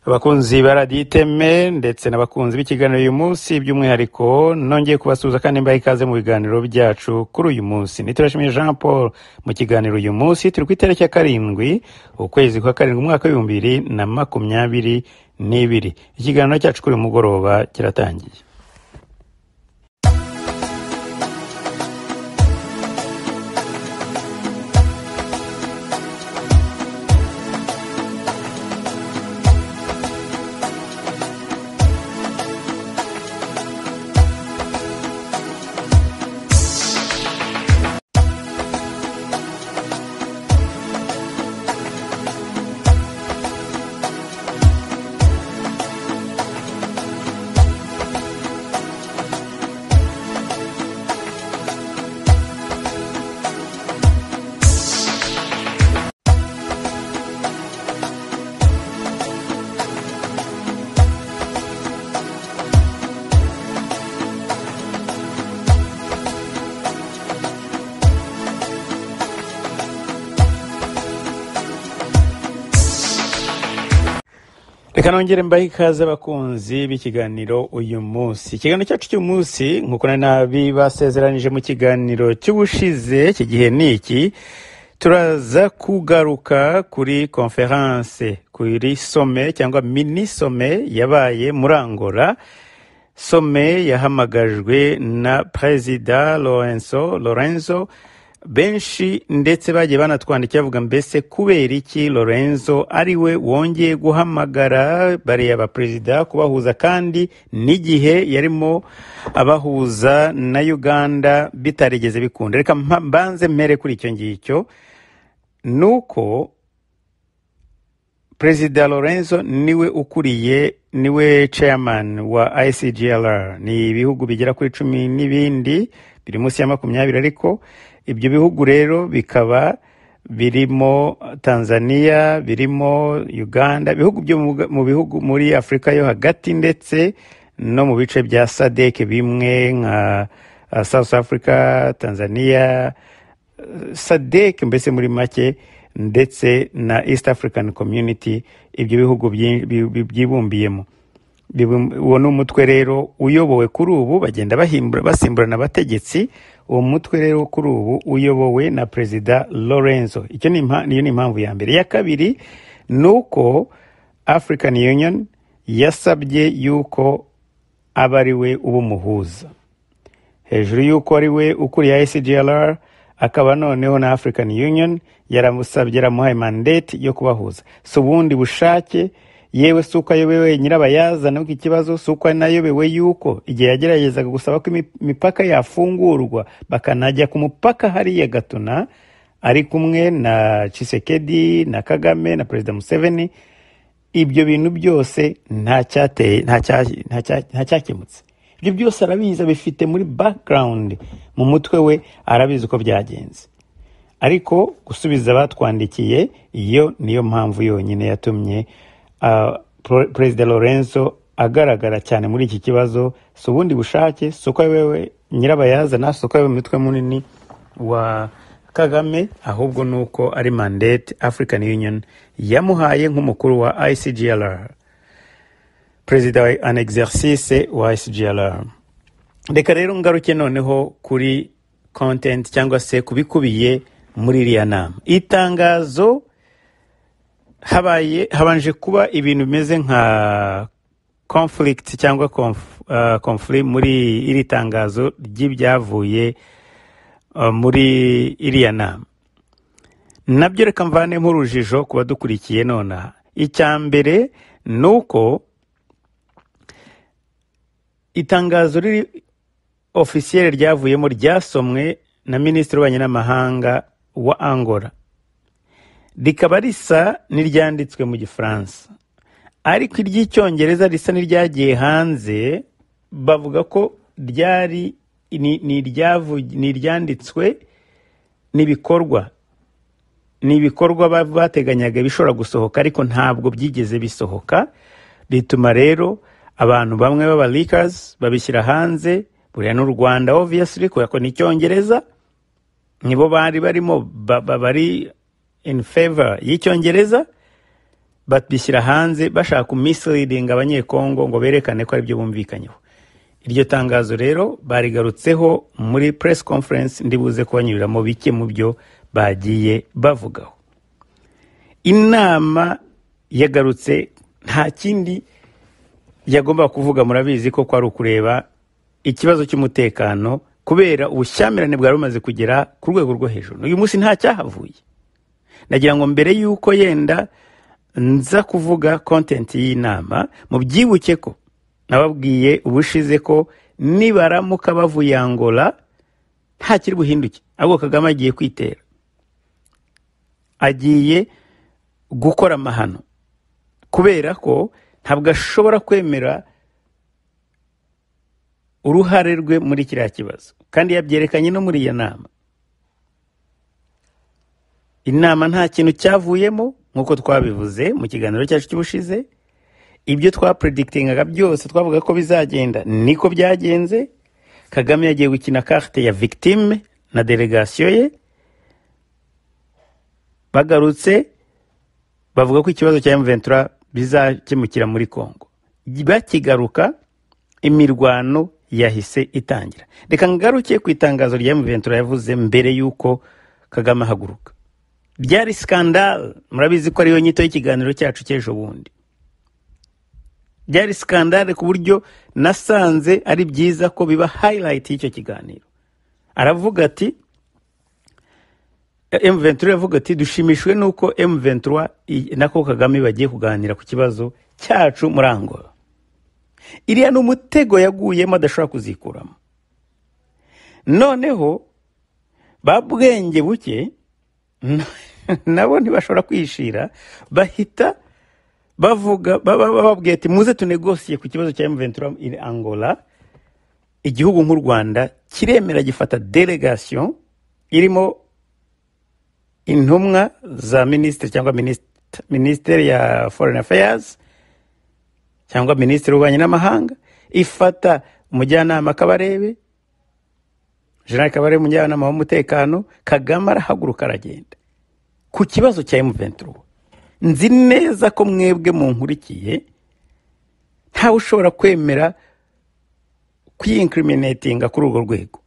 abakunzi baraditeme ndetse n'abakunzi b'ikiganiro uyu munsi by'umwihariko nongeye kubasuhuza kandi mbaha ikaze mu biganiro byacu kuri uyu munsi. Niturashimiye Jean Paul mu kiganiro uyu munsi turi ku itariki ya 7 ukwezi kwa 7 umwaka wa 2022. Ikiganiro cyacu kuri uyu mugoroba kiratangiye. Reka nongere mbahe ikaze abakunzi b'ikiganiro uyu munsi. Ikiganiro cyacu cy'uyu munsi nk'uko nabibasezeranije mu kiganiro cy'ubushize cy'igihe niki, turaza kugaruka kuri conference, kuri some cyangwa mini some yabaye muri Angola. Some yahamagajwe na Perezida Lorenzo benshi ndetse bagiye banatwandikira bavuga mbese kubera iki Lorenzo ariwe wongeye guhamagara bariya ba perezida kubahuza kandi n'igihe yarimo abahuza na Uganda bitarigeze bikunda. Reka mbanze mpere kuri icyo ngicyo, nuko Perezida Lorenzo niwe chairman wa ICGLR, ni ibihugu bigera kuri 10 n'ibindi biri munsi ya 20, ariko ibyo bihugu rero bikaba birimo Tanzania, birimo Uganda, bihugu byo mu bihugu muri Afrika yo hagati ndetse no mu bice bya SADC bimwe nka South Africa, Tanzania, SADC mbese muri make, ndetse na East African Community. Ibyo bihugu byibumbiyemo uwo ni umutwe rero uyobowe kuri ubu, bagenda basimburana abategetsi. Uwo mutwe rero kuri ubu uyobowe na Perezida Lorenzo. Icyo niyo ni impamvu ya mbere. Ya kabiri nuko African Union yasabye yuko aba ari we ubumuhuza, hejuru yuko ari we ukuriye ICGLR, akaba noneho na African Union yaramusabye, yaramuhaye mandate yo kubahuza. So ubundi bushake yewe suko ayobewe nyirabayazana w'iki kibazo, suko nayobewe yuko igihe yageragezaga gusaba ko imipaka yafungurwa bakanajya ku mupaka hariya Gatuna ari kumwe na Tshisekedi na Kagame na Perezida Museveni, ibyo bintu byose nta cyakemutse. Ibyo byose arabizi, bifite muri background mu mutwe we, arabizi uko byagenze. Ariko gusubiza batwandikiye, iyo niyo mpamvu yonyine yatumye Perezida Lorenzo agaragara cyane muri iki kibazo. So ubundi bushake, suko wewe nyirabayazana, suko wewe mitwe munini wa Kagame, ahubwo nuko ari mandate African Union yamuhaye nk'umukuru wa ICGLR, Perezida an exercice wa ICGLR. Reka rero ngaruke noneho kuri content cyangwa se kubikubiye muri iriya nama. Itangazo habanje kuba ibintu bimeze nka conflict cyangwa conflict muri iri tangazo ry'ibyavuye muri iriya nama. Nabyo reka mvane nk'urujijo kuba dukurikiye nonaha. Icya mbere nuko itangazo riri officiel ryavuyemo ryasomwe na Minisitiri w'Ububanyi n'Amahanga wa Angola, rikaba risa n'iryanditswe mu Gifaransa, ariko iry'icyongereza risa n'iryagiye hanze. Bavuga ko n'iryanditswe n'ibikorwa bateganyaga bishobora gusohoka, ariko ntabwo byigeze bisohoka. Bituma rero abantu bamwe baba leakers babishyira hanze, buriya n'u Rwanda obviously kuko ni Icyongereza, nibo bari barimo bari in favor y'icyongereza, babishyira hanze bashaka misleading abanyekongo ngo berekane ko ari byo bumvikanyeho. Iryo tangazo rero barigarutseho muri press conference, ndibuze kubanyuriramo bike mu byo bagiye bavugaho. Inama yagarutse nta kindi yagomba kuvuga, murabizi ko kwari ukureba ikibazo cy'umutekano kubera ubushyamirane bwari bumaze kugera ku rwego rwo hejuru. Uyu munsi nta cyahavuye. Nagira ngo mbere yuko yenda nza kuvuga content y'inama, mu byibuke ko nababwiye ubushize ko nibaramuka bavuye Angola nta kiri buhinduke, ahubwo Kagame agiye kwitera, agiye gukora amahano kubera ko ntabwo ashobora kwemera uruhare rwe muri kiriya kibazo, kandi yabyerekanye no muri iyo nama. Inama nta kintu cyavuyemo nk'uko twabivuze mu kiganiro cyacu cy'ubushize. Ibyo twapredictingaga byose twavuga ko bizagenda niko byagenze. Kagame yagiye gukina carte ya victime na delegation ye. Bagarutse bavuga ko ikibazo cya M23 bizakemukira muri Kongo. Bakigaruka imirwano yahise itangira. Reka ngaruke ku itangazo rya M23 yavuze mbere yuko Kagame haguruka. Byari scandal, murabizi ko ariyo nyito y'ikiganiro cyacu cy'ejo bundi. Byari scandal ku buryo nasanze ari byiza ko biba highlight y'icyo kiganiro. Aravuga ati M23 yavuga ati dushimishwe nuko M23 nako Kagame bagiye kuganira ku kibazo cyacu muri Angola. Iriya n'umutego yaguyemo adashobora kuzikuramo. Noneho babwenge buke nabo ntibashobora kwishira, bahita bavuga bababwiye ati muze tunegosiye ku kibazo cya M23 in Angola. Igihugu nk'u Rwanda kiremera gifata delegation irimo intumwa za ministre cyangwa ministeri ya foreign affairs cyangwa ministeri w'ububanyi n'amahanga, ifata umujyanama Kabarebe, General Kabarebe umujyanama w'umutekano. Kagame arahaguruka aragenda ku kibazo cya M23. Nzi neza ko mwebwe mu nkurikiye ntawe ushobora kwemera kwincriminatinga kuri urwo rwego.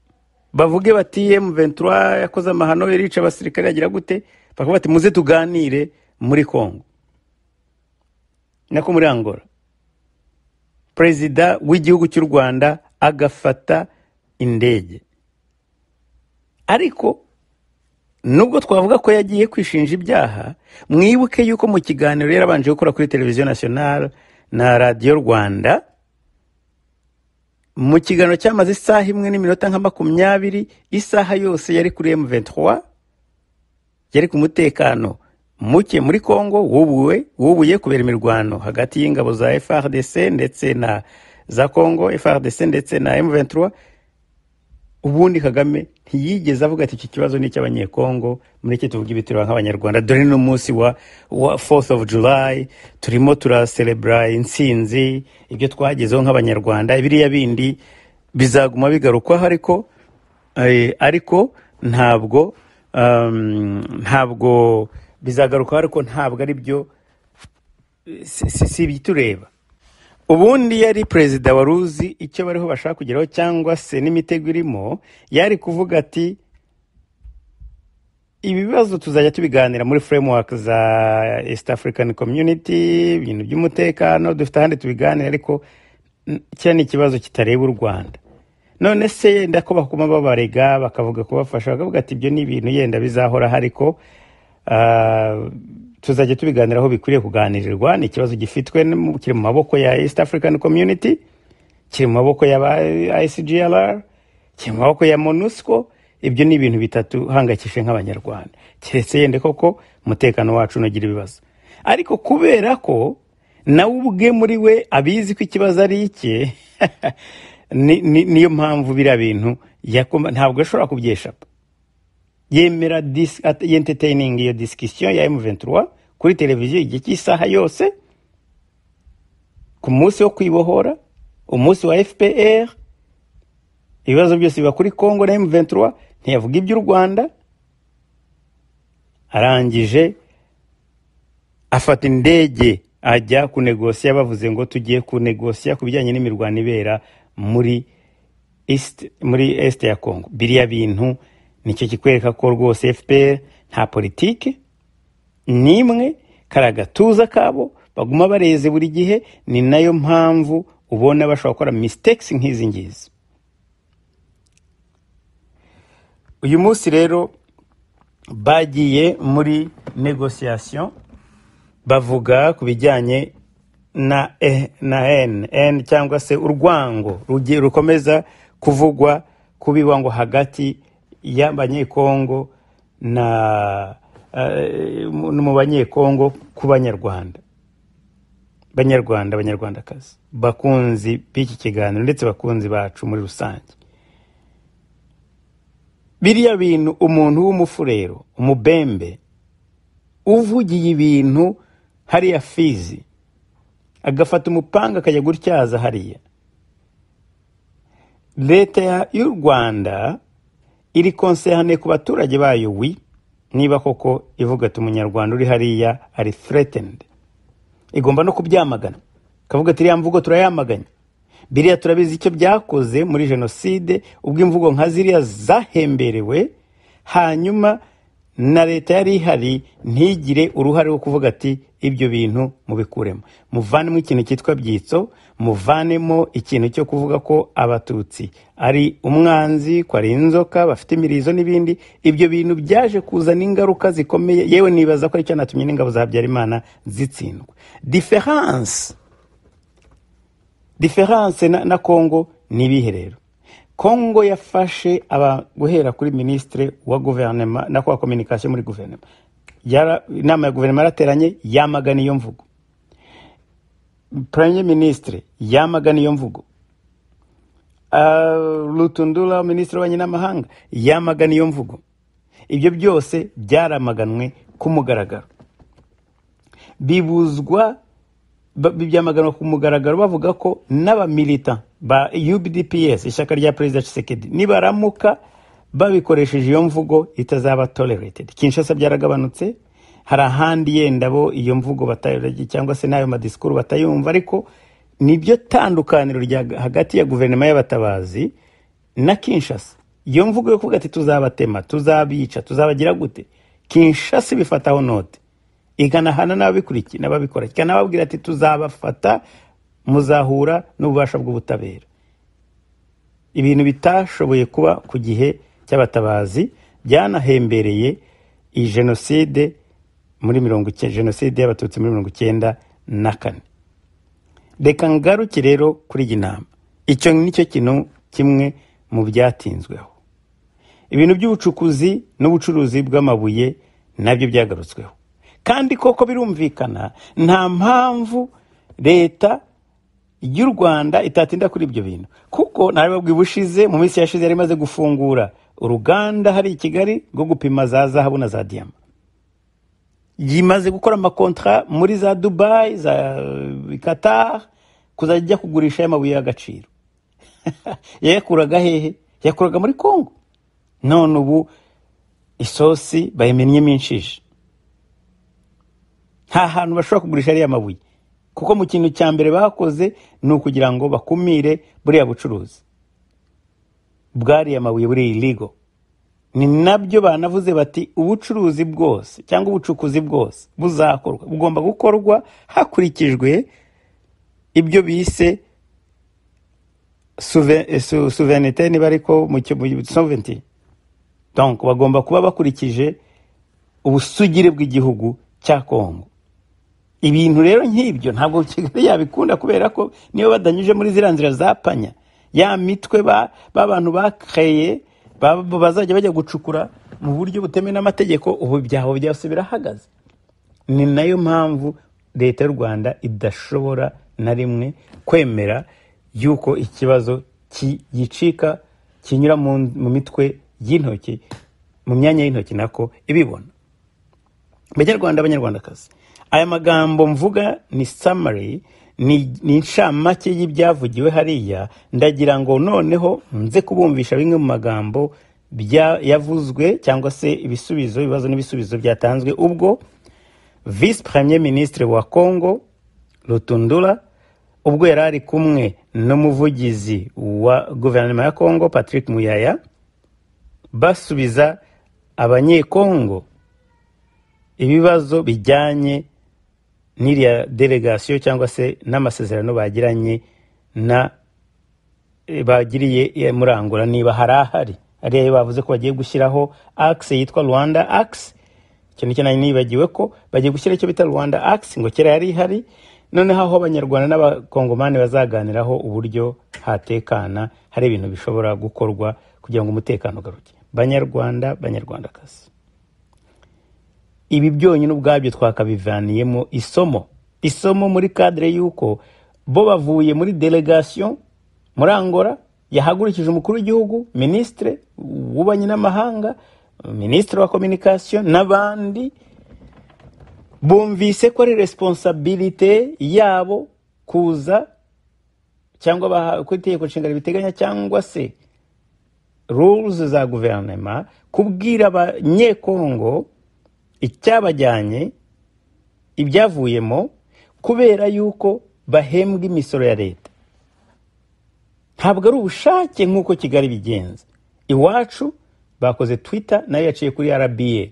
Bavuge bati M23 yakoze amahano yarica abasirikare yagira gute, bakavuga bati muze tuganire muri Kongo nako muri Angola. Perezida w'igihugu cy'u Rwanda agafata indege. Ariko nubwo twavuga ko yagiye kwishinja ibyaha, mwibuke yuko mu kiganiro yarabanje gukora kuri Televiziyo Nationale na Radio Rwanda, mu kiganiro cyamaze isaha imwe n'iminota nka 20, isaha yose yari kuri M23, yari ku mutekano muke muri Kongo wubuye kubera imirwano hagati y'ingabo za FARDC ndetse na za Kongo, FARDC ndetse na M23. Ubundi Kagame ntiyigeze avuga ati iki kibazo ni cy'abanyekongo, muri cyo tuvuga ibitiro nk'abanyarwanda. Dore no munsi wa 4th of July turimo celebrate insinzi, ibyo twagezeho nk'abanyarwanda. Ibiriya bindi bizaguma bigarukwa, ariko ntabwo bizagaruka, ariko ntabwo ari byo, si bitureba. Ubundi yari perezida waruzi icyo bariho bashaka kugeraho cyangwa se n'imitego irimo, yari kuvuga ati ibibazo tuzajya tubiganira muri framework za East African Community, ibintu by'umutekano dufite ahandi tubiganira, ariko kiriya ni ikibazo kitareba u Rwanda. None se yenda ko bakuma babarega bakavuga kubafasha, bakavuga ati ibyo ni ibintu yenda bizahora, ariko tuzajya tubiganira aho bikwiriye kuganirirwa. Ni ikibazo gifitwe kiri mu maboko ya East African Community, kiri mu maboko ya ICGLR, kiri mu maboko ya MONUSCO. Ibyo ni ibintu bitatu hangakishe nk'abanyarwanda, keretse yende koko umutekano wacu unagira ibibazo. Ariko kubera ko nawe ubwe muri we abizi ko ikibazo ari icye niyo mpamvu biriya bintu ntabwo ashobora kubyeshapa. Yemera entertaining iyo discussion ya M23 kuri televiziyo igihe cy'isaha yose, ku munsi wo kwibohora, umunsi wa FPR, ibibazo byose biba kuri Kongo na M23. Ntiyavuga iby'u Rwanda. Arangije afata indege ajya kunegosiya, bavuze ngo tugiye kunegosiya ku bijyanye n'imirwano ibera muri est ya Congo. Biriya bintu nicyo kikwereka ko rwose FPR nta politike nimwe, kari agatuza kabo baguma bareze buri gihe. Ni nayo mpamvu ubona bashobora gukora mistakes nk'izi ngizi. Uyu munsi rero bagiye muri negotiation, bavuga ku bijyanye na N cyangwa se urwango rukomeza kuvugwa kubiwa ngo hagati y'abanyekongo na mu banyekongo ku banyarwandakazi bakunzi b'iki kiganiro ndetse bakunzi bacu muri rusange. Biriya bintu umuntu w'umufurero, umubembe, uvugiye ibintu hariya Fizi agafata umupanga akajya gutyaza hariya, leta y'u Rwanda iri konsehane ku baturage bayo niba koko ivuga ati umunyarwanda uri hariya ari threatened, igomba no kubyamagana, kavuga ati iriya mvugo turayamaganya. Biriya turabizi icyo byakoze muri jenoside, ubwo imvugo nka ziriya zahemberewe, hanyuma na leta yari ihari ntigire uruhare rwo kuvuga ati ibyo bintu mubikuremo, muvanemo ikintu cyitwa byitso, muvanemo ikintu cyo kuvuga ko abatutsi ari umwanzi, ko ari inzoka, bafite imirizo n'ibindi. Ibyo bintu byaje kuzana ingaruka zikomeye, yewe nibaza ko ari cyo natumye n'ingabo za Habyarimana zitsindwa. Difference na Congo ni ibihe rero? Congo yafashe guhera kuri ministre wa gouvernement na kwa communication muri gouvernement, inama ya gouvernement yarateranye yamagana iyo mvugo, premier ministre yamagana iyo mvugo, Lutundula ministre w'abanyamahanga yamagana iyo mvugo. Ibyo byose byaramaganwe ku mugaragaro, bibuzwa byamaganwa ku mugaragaro, bavuga ko n'abamilita ba UBDPS, ishyaka rya Perezida Tshisekedi, nibaramuka babikoresheje iyo mvugo itazaba tolerated. Kinshasa byaragabanutse, hari ahandi yenda bo iyo mvugo batayiragiye cyangwa se nayo madiskuru batayumva, ariko nibyo tandukaniro rya hagati ya guverinoma y'abatabazi na Kinshasa. Iyo mvugo yo kuvuga ati tuzabatema, tuzabica, tuzabagira gute, Kinshasa bifataho note, ikanahana n'ababikurikira n'ababikora, ikanababwira ati tuzabafata, muzahura n'ububasha bw'ubutabera. Ibintu bitashoboye kuba ku gihe cy'abatabazi, byanahembereye iyi jenoside muri jenoside y'abatutsi muri 1994. Reka ngaruke rero kuri iyi nama. Icyo nicyo kintu kimwe mu byatinzweho. Ibintu by'ubucukuzi n'ubucuruzi bw'amabuye nabyo byagarutsweho, kandi koko birumvikana nta mpamvu leta y'u Rwanda itatinda kuri ibyo bintu, kuko naribabwiye ubushize mu minsi yashize yari imaze gufungura uruganda hari i Kigali rwo gupima za zahabu na za diyama, yimaze gukora amakontra muri za Dubai, za Qatar, kuzajya kugurisha amabuye y'agaciro. Yakuraga hehe? Yakuraga muri Congo. None ubu isosi bayimennyemo inshishi, nta hantu bashobora kugurisha ariya mabuye, kuko mu kintu cya mbere bakoze ni ukugira ngo bakumire buriya bucuruzi bwariya mabuye buri illegal. Ni nabyo banavuze bati ubucuruzi bwose cyangwa ubucukuzi bwose buzakorwa bugomba gukorwa hakurikijwe ibyo bise souveraineté, niba ariko mu sovereignty. Donc bagomba kuba bakurikije ubusugire bw'igihugu cya Congo. Ibintu rero nk'ibyo ntabwo Kigali yabikunda, kubera ko niyo badanyuje muri ziriya nzira zapanya ya mitwe b'abantu bakreye bazajya bajya gucukura mu buryo butemewe n'amategeko, ubu byaho byose birahagaze. Ni nayo mpamvu leta y'u Rwanda idashobora na rimwe kwemera yuko ikibazo gicika kinyura mu mitwe y'intoki, mu myanya y'intoki nako ibibona. Banyarwanda, abanyarwandakazi, aya magambo mvuga ni summary, ni inshamake y'ibyavugiwe hariya. Ndagira ngo noneho nze kubumvisha bimwe mu magambo yavuzwe cyangwa se ibibazo n'ibisubizo byatanzwe ubwo vice premier ministre wa Congo Lutundula ubwo yari ari kumwe n'umuvugizi wa guverinoma ya Congo Patrick Muyaya basubiza abanyekongo ibibazo bijyanye n'iriya delegation cyangwa se n'amasezerano bagiranye na bagiriye muri Angola niba harahari ariyo bavuze ko bagiye gushyiraho axe yitwa Rwanda axe. Cyane cyane nibagiwe ko bagiye gushyira icyo bita Rwanda axe ngo kera yari ihari, noneho aho abanyarwanda n'abakongomani bazaganiraho uburyo hatekana hari ibintu bishobora gukorwa kugira ngo umutekano ugaruke. Banyarwanda banyarwandakazi, ibi byonyine ubwabyo twakabivaniyemo isomo muri cadre yuko bo bavuye muri delegation muri Angola yahagurikije umukuru w'igihugu, ministre w'ububanyi n'amahanga, ministre wa communication n'abandi, bumvise ko ari responsabilité yabo kuza cyangwa ku itegeko nshinga biteganya cyangwa se rules za guverinoma kubwira abanyekongo icyabajyanye ibyavuyemo kubera yuko bahembwa imisoro ya leta. Ntabwo ari ubushake nk'uko Kigali bigenza. Iwacu bakoze Twitter nayo yaciye kuri RBA.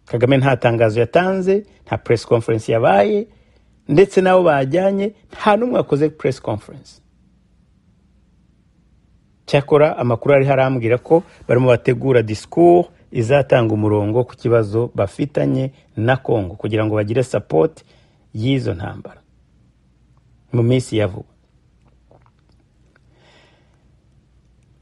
Kagame nta tangazo yatanze, nta press conference yabaye, ndetse nabo bajyanye nta numwe akoze press conference. Cyakora amakuru ari harambwira ko barimo bategura discours izatanga umurongo ku kibazo bafitanye na Congo kugira ngo bagire support y'izo ntambara mu minsi ya vuba.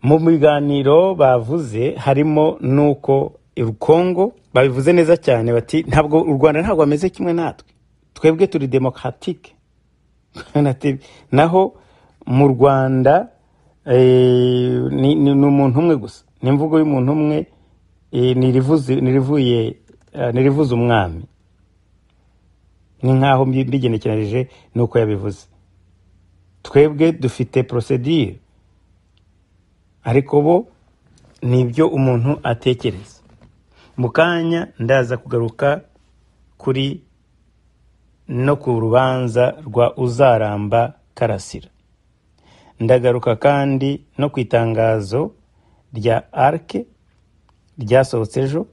Mu biganiro bavuze harimo nuko Congo babivuze neza cyane bati ntabwo u Rwanda ntabwo ameze kimwe natwe, twebwe turi democratique naho mu Rwanda ni umuntu umwe gusa, ni imvugo y'umuntu umwe, nirivuze umwami, ni nkaho mbigenekereje nuko yabivuze. Twebwe dufite procedure ariko bo nibyo umuntu atekereza. Mu kanya ndaza kugaruka kuri no ku rubanza rwa Uzaramba Karasira. Ndagaruka kandi no ku itangazo rya Arke ryasohotse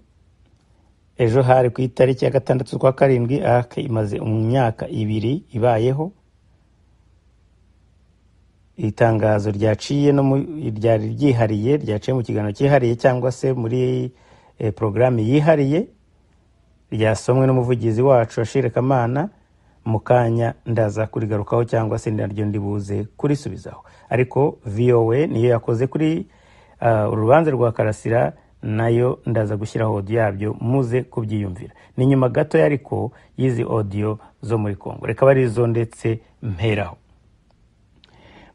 ejo hari ku itariki ya 6 kwa karindwi. Arke imaze imyaka 2 ibayeho. Itangazo ryaciye no ryari ryihariye, ryaciye mu kiganiro cyihariye cyangwa se muri programme yihariye, ryasomwe n'umuvugizi wacu Ashire Kamana. Mukanya ndaza kurigarukaho cyangwa se ndaryo ndibuze kurisubizaho. Ariko VOA niyo yakoze kuri urubanza rwa Karasira, nayo ndaza gushyiraho audio yabyo muze kubyiyumvira. Ni nyuma gato ariko yizi audio zo muri Kongo. Reka barizo ndetse mperaho.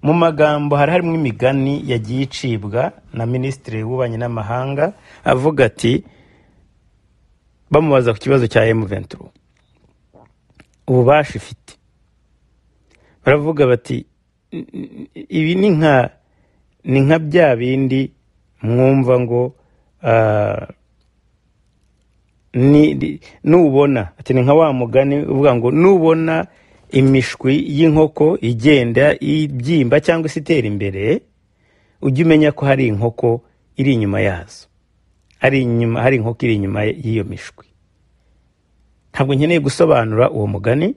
Mu magambo harimo imigani yagiye icibwa na Ministre w'ububanyi n'amahanga avuga ati, bamubaza ku kibazo cya M23 ububasha ifite, baravuga bati ibi ni nka bya bindi mwumva ngo nubona, ati ni nka wa mugani uvuga ngo nubona imishwi y'inkoko igenda ibyimba cyangwa se itera imbere, ujye umenya ko hari inkoko iri inyuma yazo, hari inkoko iri inyuma y'iyo mishwi. Ntabwo nkeneye gusobanura uwo mugani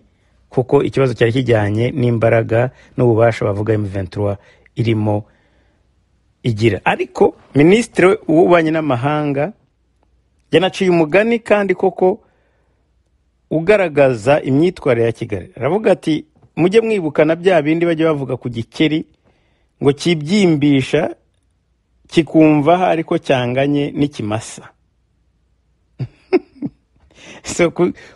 kuko ikibazo cyari kijyanye n'imbaraga n'ububasha bavuga M23 irimo igira. Ariko Ministre w'ububanyi n'amahanga yanaciye umugani kandi koko ugaragaza imyitwarire ya Kigali. Aravuga ati, mujye mwibukana bya bindi bajye bavuga ku gikeri ngo kibyimbisha kikumva ariko cyanganye n'ikimasa. So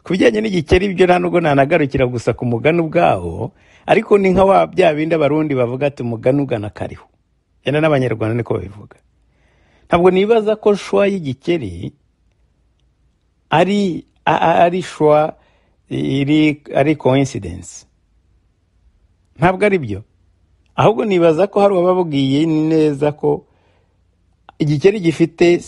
kubijyanye n'igikeri byo nta nubwo nanagarukira gusa ku mugani ubwaho, ariko ni nka wa bya bindi abarundi bavuga ati umugani ugana kariho. Yana n'abanyarwanda niko babivuga. Ntabwo nibaza ko shwa y'igikeri ari shwa ari coincidence. Ntabwo ari byo. Ahubwo nibaza ko hari ababwiye neza ko igikeri gifite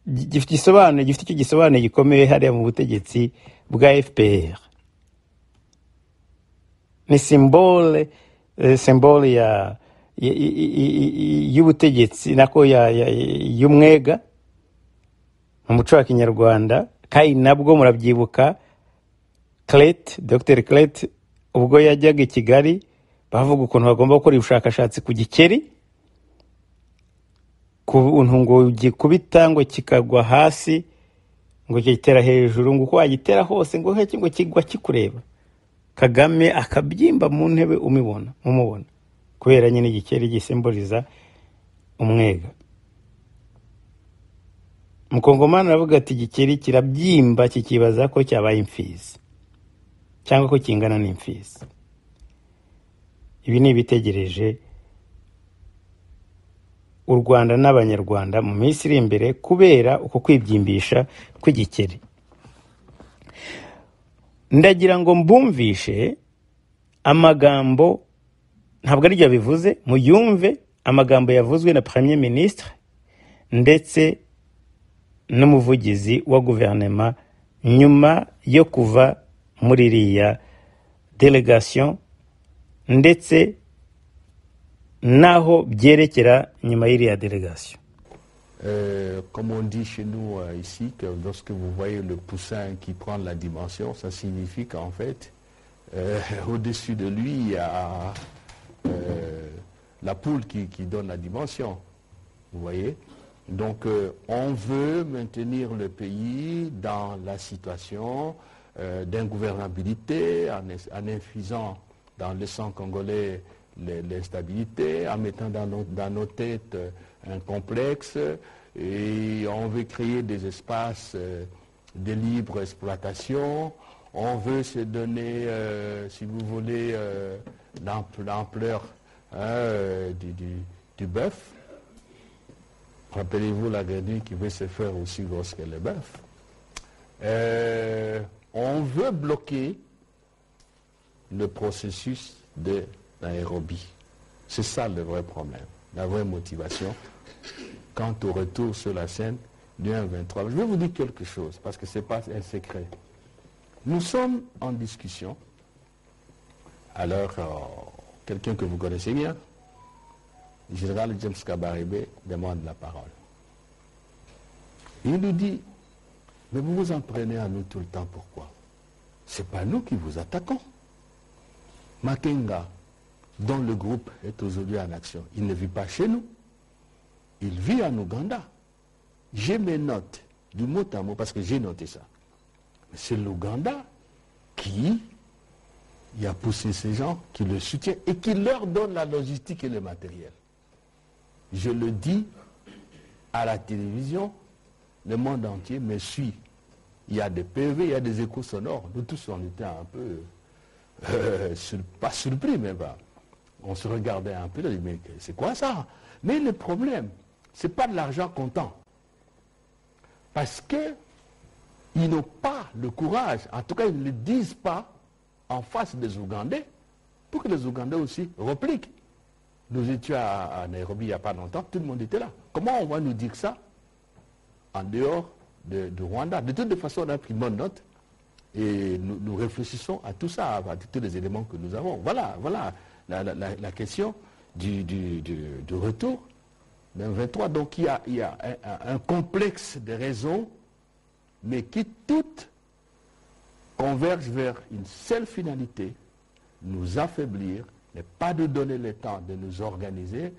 gifite icyo gisobanuye gikomeye hariya mu butegetsi bwa FPR. Ni symbole y'ubutegetsi nako y'umwega mu muco wa Kinyarwanda. Kandi nabwo murabyibuka Dr Clet ubwo yajyaga i Kigali bavuga ukuntu bagomba gukora ubushakashatsi ku gikeri, kuntu ngo gikubita ngo kikagwa hasi ngo kitera hejuru, ngo uko wagitera hose ngo kigwa kikureba. Kagame akabyimba mu ntebe umubona kubera nyine igikeri gisimboliza umwega. Mukongomani aravuga ati igikeri kirabyimba kikibaza ko cyabaye imfizi cyangwa ko kingana n'imfizi. Ibi ni ibitegereje u Rwanda n'Abanyarwanda mu minsi iri imbere kubera uko kwibyimbisha kw'igikeri. Ndagira ngo mbumvishe amagambo, ntabwo ari byo bivuze, muyumve amagambo yavuzwe na Premier Ministre ndetse n'umuvugizi wa guverinoma nyuma yo kuva muri iriya delegation ndetse naho byerekera nyuma y'iriya delegation. Comme on dit chez nous ici, que lorsque vous voyez le poussin qui prend la dimension, ça signifie qu'en fait, au-dessus de lui, il y a la poule qui donne la dimension. Vous voyez? Donc, on veut maintenir le pays dans la situation d'ingouvernabilité, en infusant dans le sang congolais l'instabilité, en mettant dans nos têtes un complexe, et on veut créer des espaces de libre exploitation. On veut se donner, si vous voulez, l'ampleur du bœuf. Rappelez-vous la grenouille qui veut se faire aussi grosse que le bœuf. On veut bloquer le processus de Nairobi. C'est ça le vrai problème, la vraie motivation quant au retour sur la scène du 1-23. Je vais vous dire quelque chose, parce que ce n'est pas un secret. Nous sommes en discussion. Alors, quelqu'un que vous connaissez bien, le général James Kabarebe, demande la parole. Il nous dit, mais vous vous en prenez à nous tout le temps, pourquoi? Ce n'est pas nous qui vous attaquons. Makenga, dont le groupe est aujourd'hui en action, il ne vit pas chez nous. Il vit en Ouganda. J'ai mes notes du mot à mot, parce que j'ai noté ça. C'est l'Ouganda qui a poussé ces gens, qui le soutient et qui leur donne la logistique et le matériel. Je le dis à la télévision, le monde entier me suit. Il y a des PV, il y a des échos sonores. Nous tous, on était un peu, pas surpris, mais bah, on se regardait un peu, on dit, mais c'est quoi ça? Mais le problème, ce n'est pas de l'argent comptant. Parce qu'ils n'ont pas le courage, en tout cas ils ne le disent pas en face des Ougandais, pour que les Ougandais aussi repliquent. Nous étions à Nairobi il n'y a pas longtemps, tout le monde était là. Comment on va nous dire ça en dehors de Rwanda? De toute façon, on a pris bonne note et nous réfléchissons à tout ça, à tous les éléments que nous avons. Voilà la question du retour d'un 23. Donc il y a un complexe de raisons, mais qui toutes convergent vers une seule finalité, nous affaiblir, ne pas nous donner le temps de nous organiser,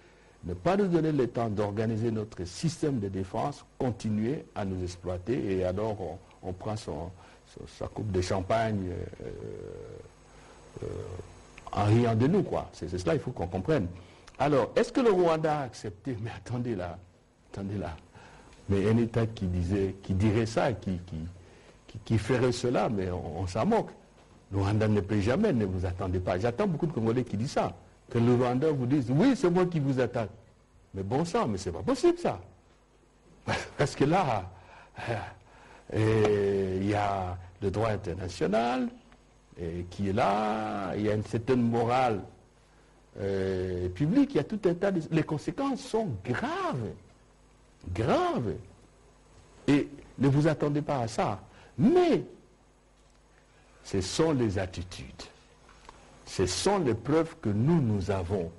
ne pas nous donner le temps d'organiser notre système de défense, continuer à nous exploiter, et alors on prend sa coupe de champagne en riant de nous, quoi. C'est cela, il faut qu'on comprenne. Alors, est-ce que le Rwanda a accepté? Mais attendez là. Mais un État qui dirait ça, qui ferait cela, mais on s'en moque. Le Rwanda ne peut jamais, ne vous attendez pas. J'attends beaucoup de Congolais qui disent ça. Que le Rwanda vous dise, oui, c'est moi qui vous attaque. Mais bon sang, mais c'est pas possible ça. Parce que là, il y a le droit international qui est là, il y a une certaine morale publique, il y a tout un tas de... Les conséquences sont graves. Et ne vous attendez pas à ça. Mais ce sont les attitudes. Ce sont les preuves que nous avons.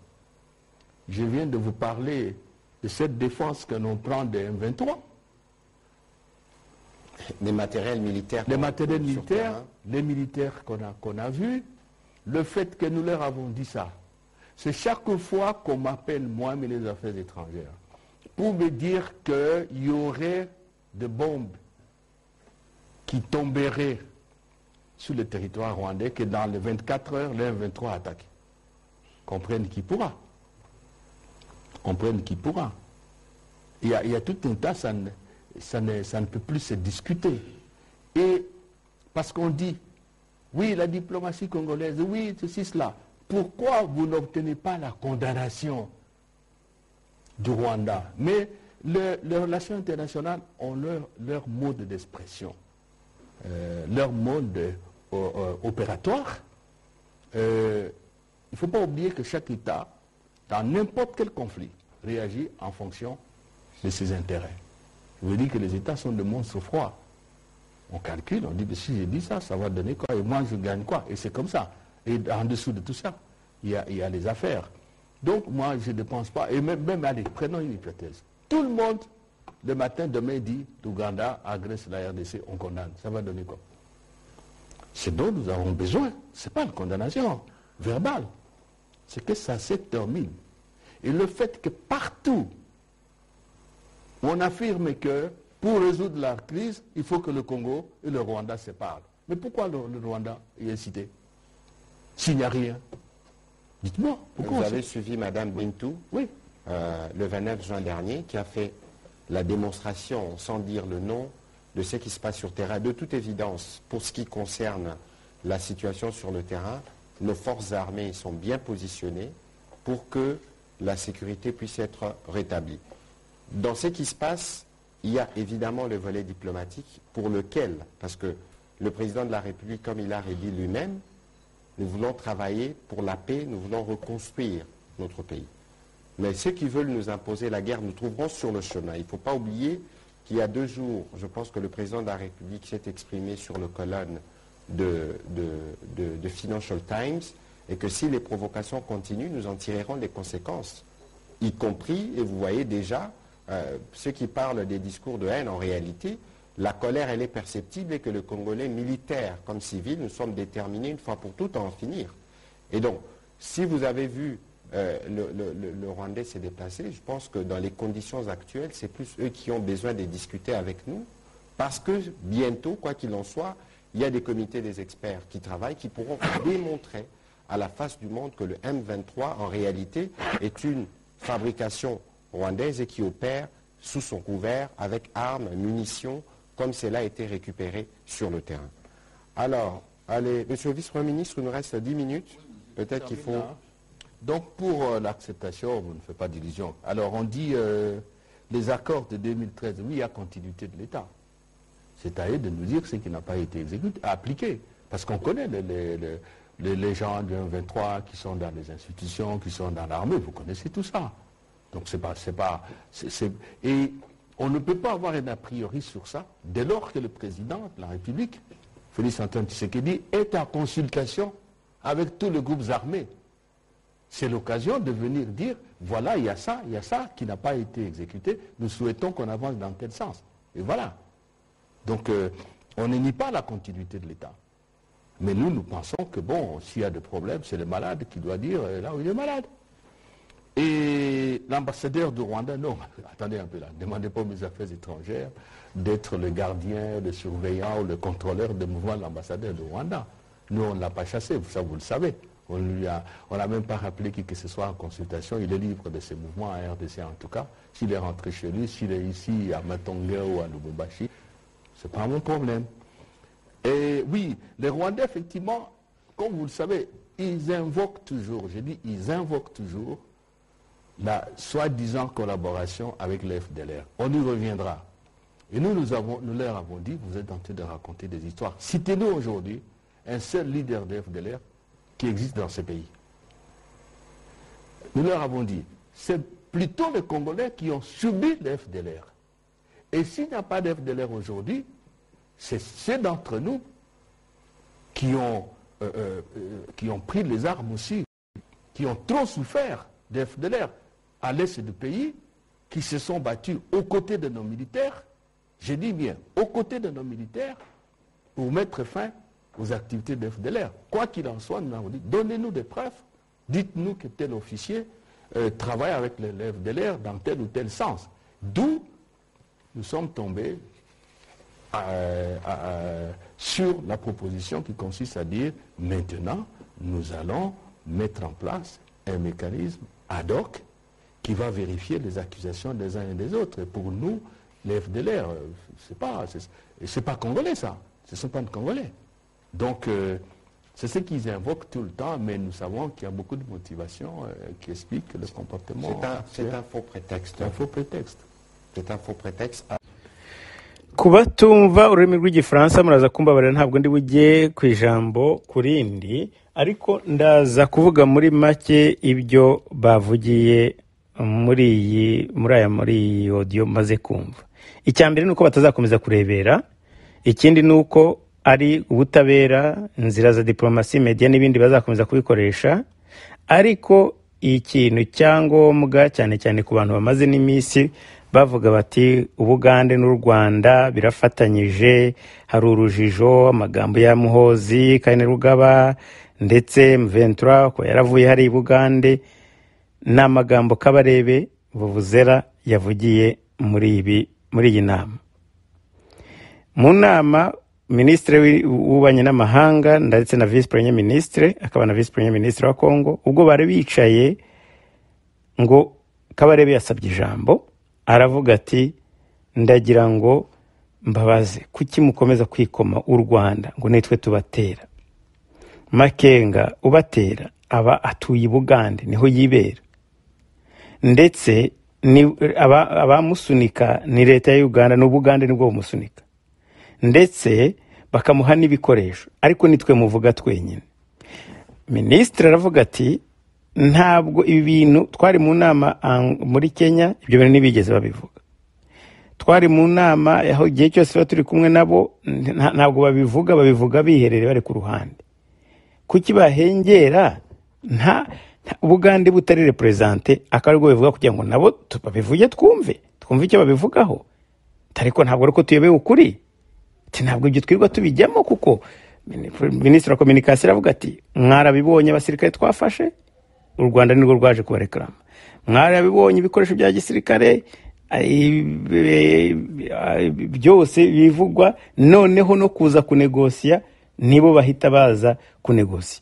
Je viens de vous parler de cette défense que l'on prend des M23. Des matériels militaires. Les matériels militaires, les militaires qu'on a vus, le fait que nous leur avons dit ça, c'est chaque fois qu'on m'appelle, moi, ministre des Affaires étrangères, pour me dire qu'il y aurait des bombes qui tomberaient sur le territoire rwandais, que dans les 24 heures, les M23 attaquent. Comprenne qui pourra. Comprenne qui pourra. Il y a tout un tas, ça ne peut plus se discuter. Et parce qu'on dit, oui, la diplomatie congolaise, oui, ceci, cela. Pourquoi vous n'obtenez pas la condamnation du Rwanda? Mais les relations internationales ont leur mode d'expression, leur mode opératoire. Il ne faut pas oublier que chaque État, dans n'importe quel conflit, réagit en fonction de ses intérêts. Je veux dire que les États sont de monstres froids. On calcule, on dit, mais si j'ai dit ça, ça va donner quoi? Et moi, je gagne quoi? Et c'est comme ça. Et en dessous de tout ça, il y a les affaires. Donc, moi, je ne pense pas. Et même allez, prenons une hypothèse. Tout le monde, le matin, demain, dit, l'Ouganda agresse la RDC, on condamne. Ça va donner quoi? Ce dont nous avons besoin, ce n'est pas une condamnation verbale. C'est que ça se termine. Et le fait que partout, on affirme que pour résoudre la crise, il faut que le Congo et le Rwanda se parlent. Mais pourquoi le Rwanda est cité s'il n'y a rien? Dites-moi. Vous avez suivi Mme Bintou, oui. Le 29 juin dernier, qui a fait la démonstration, sans dire le nom, de ce qui se passe sur terrain. De toute évidence, pour ce qui concerne la situation sur le terrain, nos forces armées sont bien positionnées pour que la sécurité puisse être rétablie. Dans ce qui se passe, il y a évidemment le volet diplomatique pour lequel, parce que le président de la République, comme il l'a redit lui-même, nous voulons travailler pour la paix, nous voulons reconstruire notre pays. Mais ceux qui veulent nous imposer la guerre, nous trouverons sur le chemin. Il ne faut pas oublier qu'il y a 2 jours, je pense que le président de la République s'est exprimé sur le colonne de Financial Times, et que si les provocations continuent, nous en tirerons les conséquences, y compris, et vous voyez déjà, ceux qui parlent des discours de haine, en réalité, la colère, elle est perceptible et que le Congolais, militaire comme civil, nous sommes déterminés une fois pour toutes à en finir. Et donc, si vous avez vu le Rwandais s'est déplacé, je pense que dans les conditions actuelles, c'est plus eux qui ont besoin de discuter avec nous, parce que bientôt, quoi qu'il en soit, il y a des comités des experts qui travaillent, qui pourront démontrer à la face du monde que le M23, en réalité, est une fabrication rwandaise et qui opère sous son couvert avec armes, munitions, comme cela a été récupéré sur le terrain. Alors, allez, monsieur le vice-premier ministre, il nous reste 10 minutes. Peut-être qu'il faut... Donc, pour l'acceptation, vous ne faites pas d'illusion. Alors, on dit les accords de 2013, oui, il y a continuité de l'État. C'est à eux de nous dire ce qui n'a pas été exécuté, appliqué. Parce qu'on connaît les gens du 23 qui sont dans les institutions, qui sont dans l'armée, vous connaissez tout ça. Donc et on ne peut pas avoir un a priori sur ça dès lors que le président de la République, Félix-Antoine Tshisekedi, est en consultation avec tous les groupes armés. C'est l'occasion de venir dire, voilà, il y a ça qui n'a pas été exécuté, nous souhaitons qu'on avance dans tel sens. Et voilà. Donc, on ne nie pas la continuité de l'État. Mais nous pensons que, bon, s'il y a des problèmes, c'est le malade qui doit dire là où il est malade. Et l'ambassadeur du Rwanda, non, attendez un peu là, demandez pas aux ministres des Affaires étrangères d'être le gardien, le surveillant ou le contrôleur des mouvements de l'ambassadeur du Rwanda. Nous, on ne l'a pas chassé, ça vous le savez. On n'a même pas rappelé que ce soit en consultation, il est libre de ses mouvements à RDC en tout cas. S'il est rentré chez lui, s'il est ici à Matonga ou à Lubumbashi, ce n'est pas mon problème. Et oui, les Rwandais, effectivement, comme vous le savez, ils invoquent toujours, j'ai dit, ils invoquent toujours la soi-disant collaboration avec le FDLR. On y reviendra. Et nous leur avons dit, vous êtes en train de raconter des histoires. Citez-nous aujourd'hui un seul leader de FDLR qui existe dans ce pays. Nous leur avons dit, c'est plutôt les Congolais qui ont subi le FDLR. Et s'il n'y a pas d'FDLR aujourd'hui, c'est ceux d'entre nous qui ont pris les armes aussi, qui ont trop souffert des FDLR à l'est du pays, qui se sont battus aux côtés de nos militaires, je dis bien, aux côtés de nos militaires, pour mettre fin aux activités de FDLR. Quoi qu'il en soit, nous avons dit, donnez-nous des preuves, dites-nous que tel officier travaille avec les FDLR dans tel ou tel sens. D'où nous sommes tombés sur la proposition qui consiste à dire, maintenant, nous allons mettre en place un mécanisme ad hoc qui va vérifier les accusations des uns et des autres. Et pour nous, les FDLR, c'est pas congolais ça, ce ne sont pas de Congolais. Donc, c'est ce qu'ils invoquent tout le temps, mais nous savons qu'il y a beaucoup de motivations qui expliquent le comportement. C'est un faux prétexte. C'est un faux prétexte. C'est un faux prétexte. kuba tumva ururimi rw'igifaransa muraza kumbabarira ntabwo ndi bujye ku ijambo kurindi ariko ndaza kuvuga muri make ibyo bavugiye muri iyi audio maze kumva. Icyambere nuko batazakomeza kurebera, ikindi nuko ari ubutabera, inzira za diplomasi, media n'ibindi bazakomeza kubikoresha, ariko ikintu cyangombwa cyane cyane ku bantu bamaze n'imisi bavuga bati Ubugande n'u Rwanda birafatanyije, hari urujijo, amagambo ya Muhozi Kainerugaba ndetse M23 ko yaravuye hari Bugande, n'amagambo Kabarebe Vuvuzera yavugiye muri iyi nama. Mu nama Ministre w'Ububanyi n'Amahanga ndetse na Vice Premier Ministre akaba na Vice Premier Ministre wa Kongo, ubwo bari bicaye ngo Kabarebe yasabye ijambo, aravuga ati ndagira ngo mbabaze kuki mukomeza kwikoma u Rwanda ngo nitwe tubatera. Makenga ubatera aba atuye Bugande niho yibera, ndetse ni abamusunika ni leta ya Uganda n'Ubugande nibwo bumusunika, ndetse bakamuha n'ibikoresho, ariko nitwe muvuga twenyine. Ministre aravuga ati ntabwo ibi bintu twari mu nama muri Kenya, ibyo bintu nibigeze babivuga. Twari mu nama aho igihe cyose turi kumwe nabo ntabwo babivuga biherere bari ku ruhande. Kuki bahengera nta Bugande butari represente akarwo bivuga kugira ngo nabo tubabivuge twumve icyo babivugaho. Tariko ntabwo ariko tuyobeye ukuri. Ntabwo ibyo twirwa tubijyamo kuko Ministre wa Communication aravuga ati mwarabibonye abasirikare twafashe, u Rwanda nirwo rwaje kubareklama. Mwarabibonye ibikoresho bya gisirikare byose bivugwa, noneho no kuza kunegosia nibo bahita baza kunegosia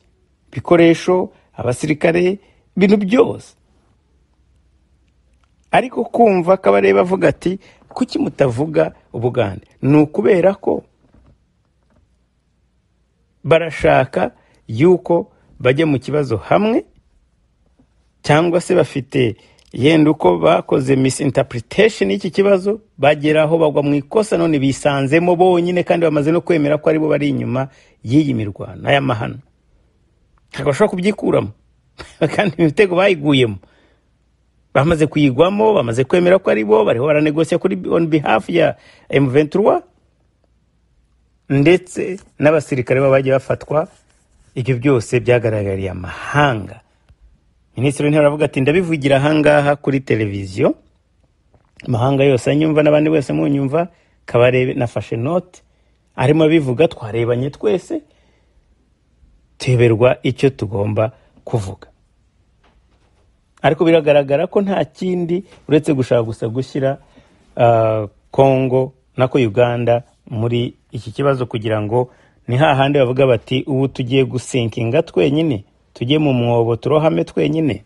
bikoresho abasirikare bintu byose. Ariko kumva Kabarebe avuga ati kuki mutavuga Ubugande, nukubera ko barashaka yuko bajya mu kibazo hamwe, cyangwa se bafite yenda uko bakoze misinterpretation y'iki kibazo bageraho bagwa mu ikosa none bisanzemo bonyine kandi bamaze no kwemera ko ari bo bari inyuma y'iyi mirwano aya mahano. Ntabwo bashobora kubyikuramo kandi imitego bayiguyemo bamaze kuyigwamo, bamaze kwemera ko ari bo bariho baranegosia kuri on behalf ya M23, ndetse n'abasirikare babagiye bafatwa. Ibyo byose byagaragariye amahanga. Minisitiri w'Intebe aravuga ati ndabivugira ahangaha kuri televiziyo, amahanga yose anyumva n'abandi wese munyumva. Kabarebe nafashe note arimo bivuga, twarebanye twese teberwa icyo tugomba kuvuga. Ariko biragaragara ko nta kindi uretse gushaka gusa gushyira Kongo nako Uganda muri iki kibazo kugira ngo ni hahandi bavuga bati ubu tugiye gusinkinga twenyine, tugiye mu mwobo turohame twenyine.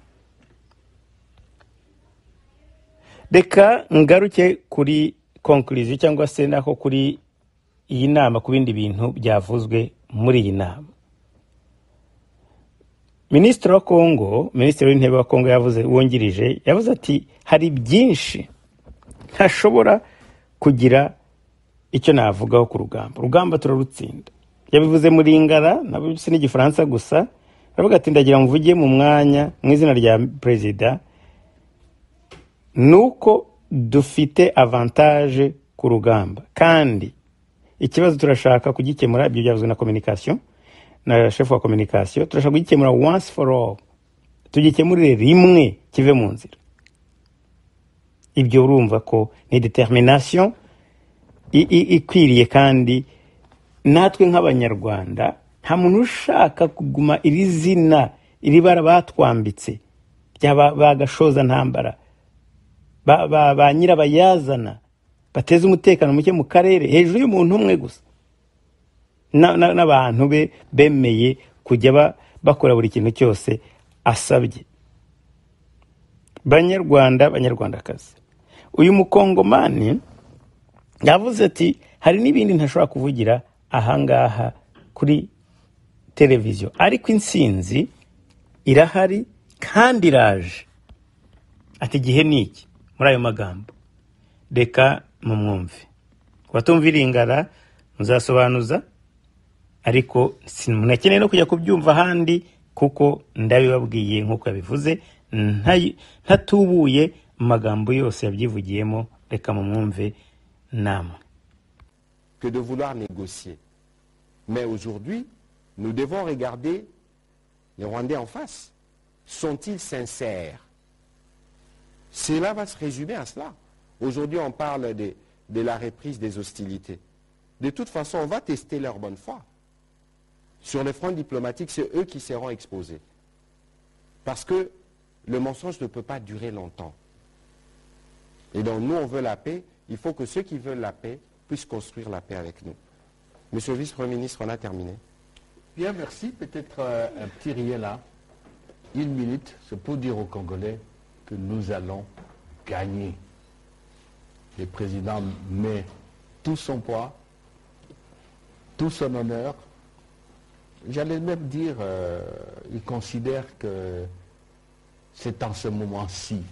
Reka ngaruke kuri conclusion cyangwa se nako kuri iyi nama ku bindi bintu byavuzwe muri iyi nama. Ministre wa Kongo, Ministre w'Intebe wa Kongo yavuze ati hari byinshi ntashobora kugira icyo navugaho ku rugamba turarutsinda. Yabivuze muri Ingara nabo se n'igifaransa gusa, aravuga ati ndagira mvuge mu mwanya mu izina rya president nuko dufite avantage ku rugamba kandi ikibazo turashaka kugikemura. Ibyo byavuzwe na communication na chef wa communication. Turashaka kugikemura once for all, tugikemurire rimwe kive mu nzira. Ibyo urumva ko ni determination ikwiriye, kandi natwe nk'abanyarwanda nta muntu ushaka kuguma iri zina iri bara batwambitse bagashoza ntambara, ba nyirabayazana bateze umutekano muke mu karere hejuru y'umuntu umwe gusa, n'abantu be bemeye kujya bakora buri kintu cyose asabye. Banyarwanda, banyarwandakazi, uyu mukongomani yavuze ati hari n'ibindi ntashobora kuvugira ahangaha kuri televiziyo, ariko insinzi irahari kandi iraje. Ati igihe ni iki? Muri ayo magambo reka mumwumve. Watumvira ingara muzasobanuza, ariko simunakeneye no kujya kubyumva ahandi kuko ndabibabwiye nk'uko yabivuze, ntatubuye amagambo yose yabyivugiyemo. Reka mumwumve namwe. Que de vouloir négocier. Mais aujourd'hui, nous devons regarder les Rwandais en face. Sont-ils sincères? Cela va se résumer à cela. Aujourd'hui, on parle de la reprise des hostilités. De toute façon, on va tester leur bonne foi. Sur le front diplomatique, c'est eux qui seront exposés. Parce que le mensonge ne peut pas durer longtemps. Et donc, nous, on veut la paix. Il faut que ceux qui veulent la paix puissent construire la paix avec nous. Monsieur le vice-premier ministre, on a terminé. Bien, merci. Peut-être un petit rien là. 1 minute, c'est pour dire aux Congolais que nous allons gagner. Le président met tout son poids, tout son honneur. J'allais même dire, il considère que c'est en ce moment-ci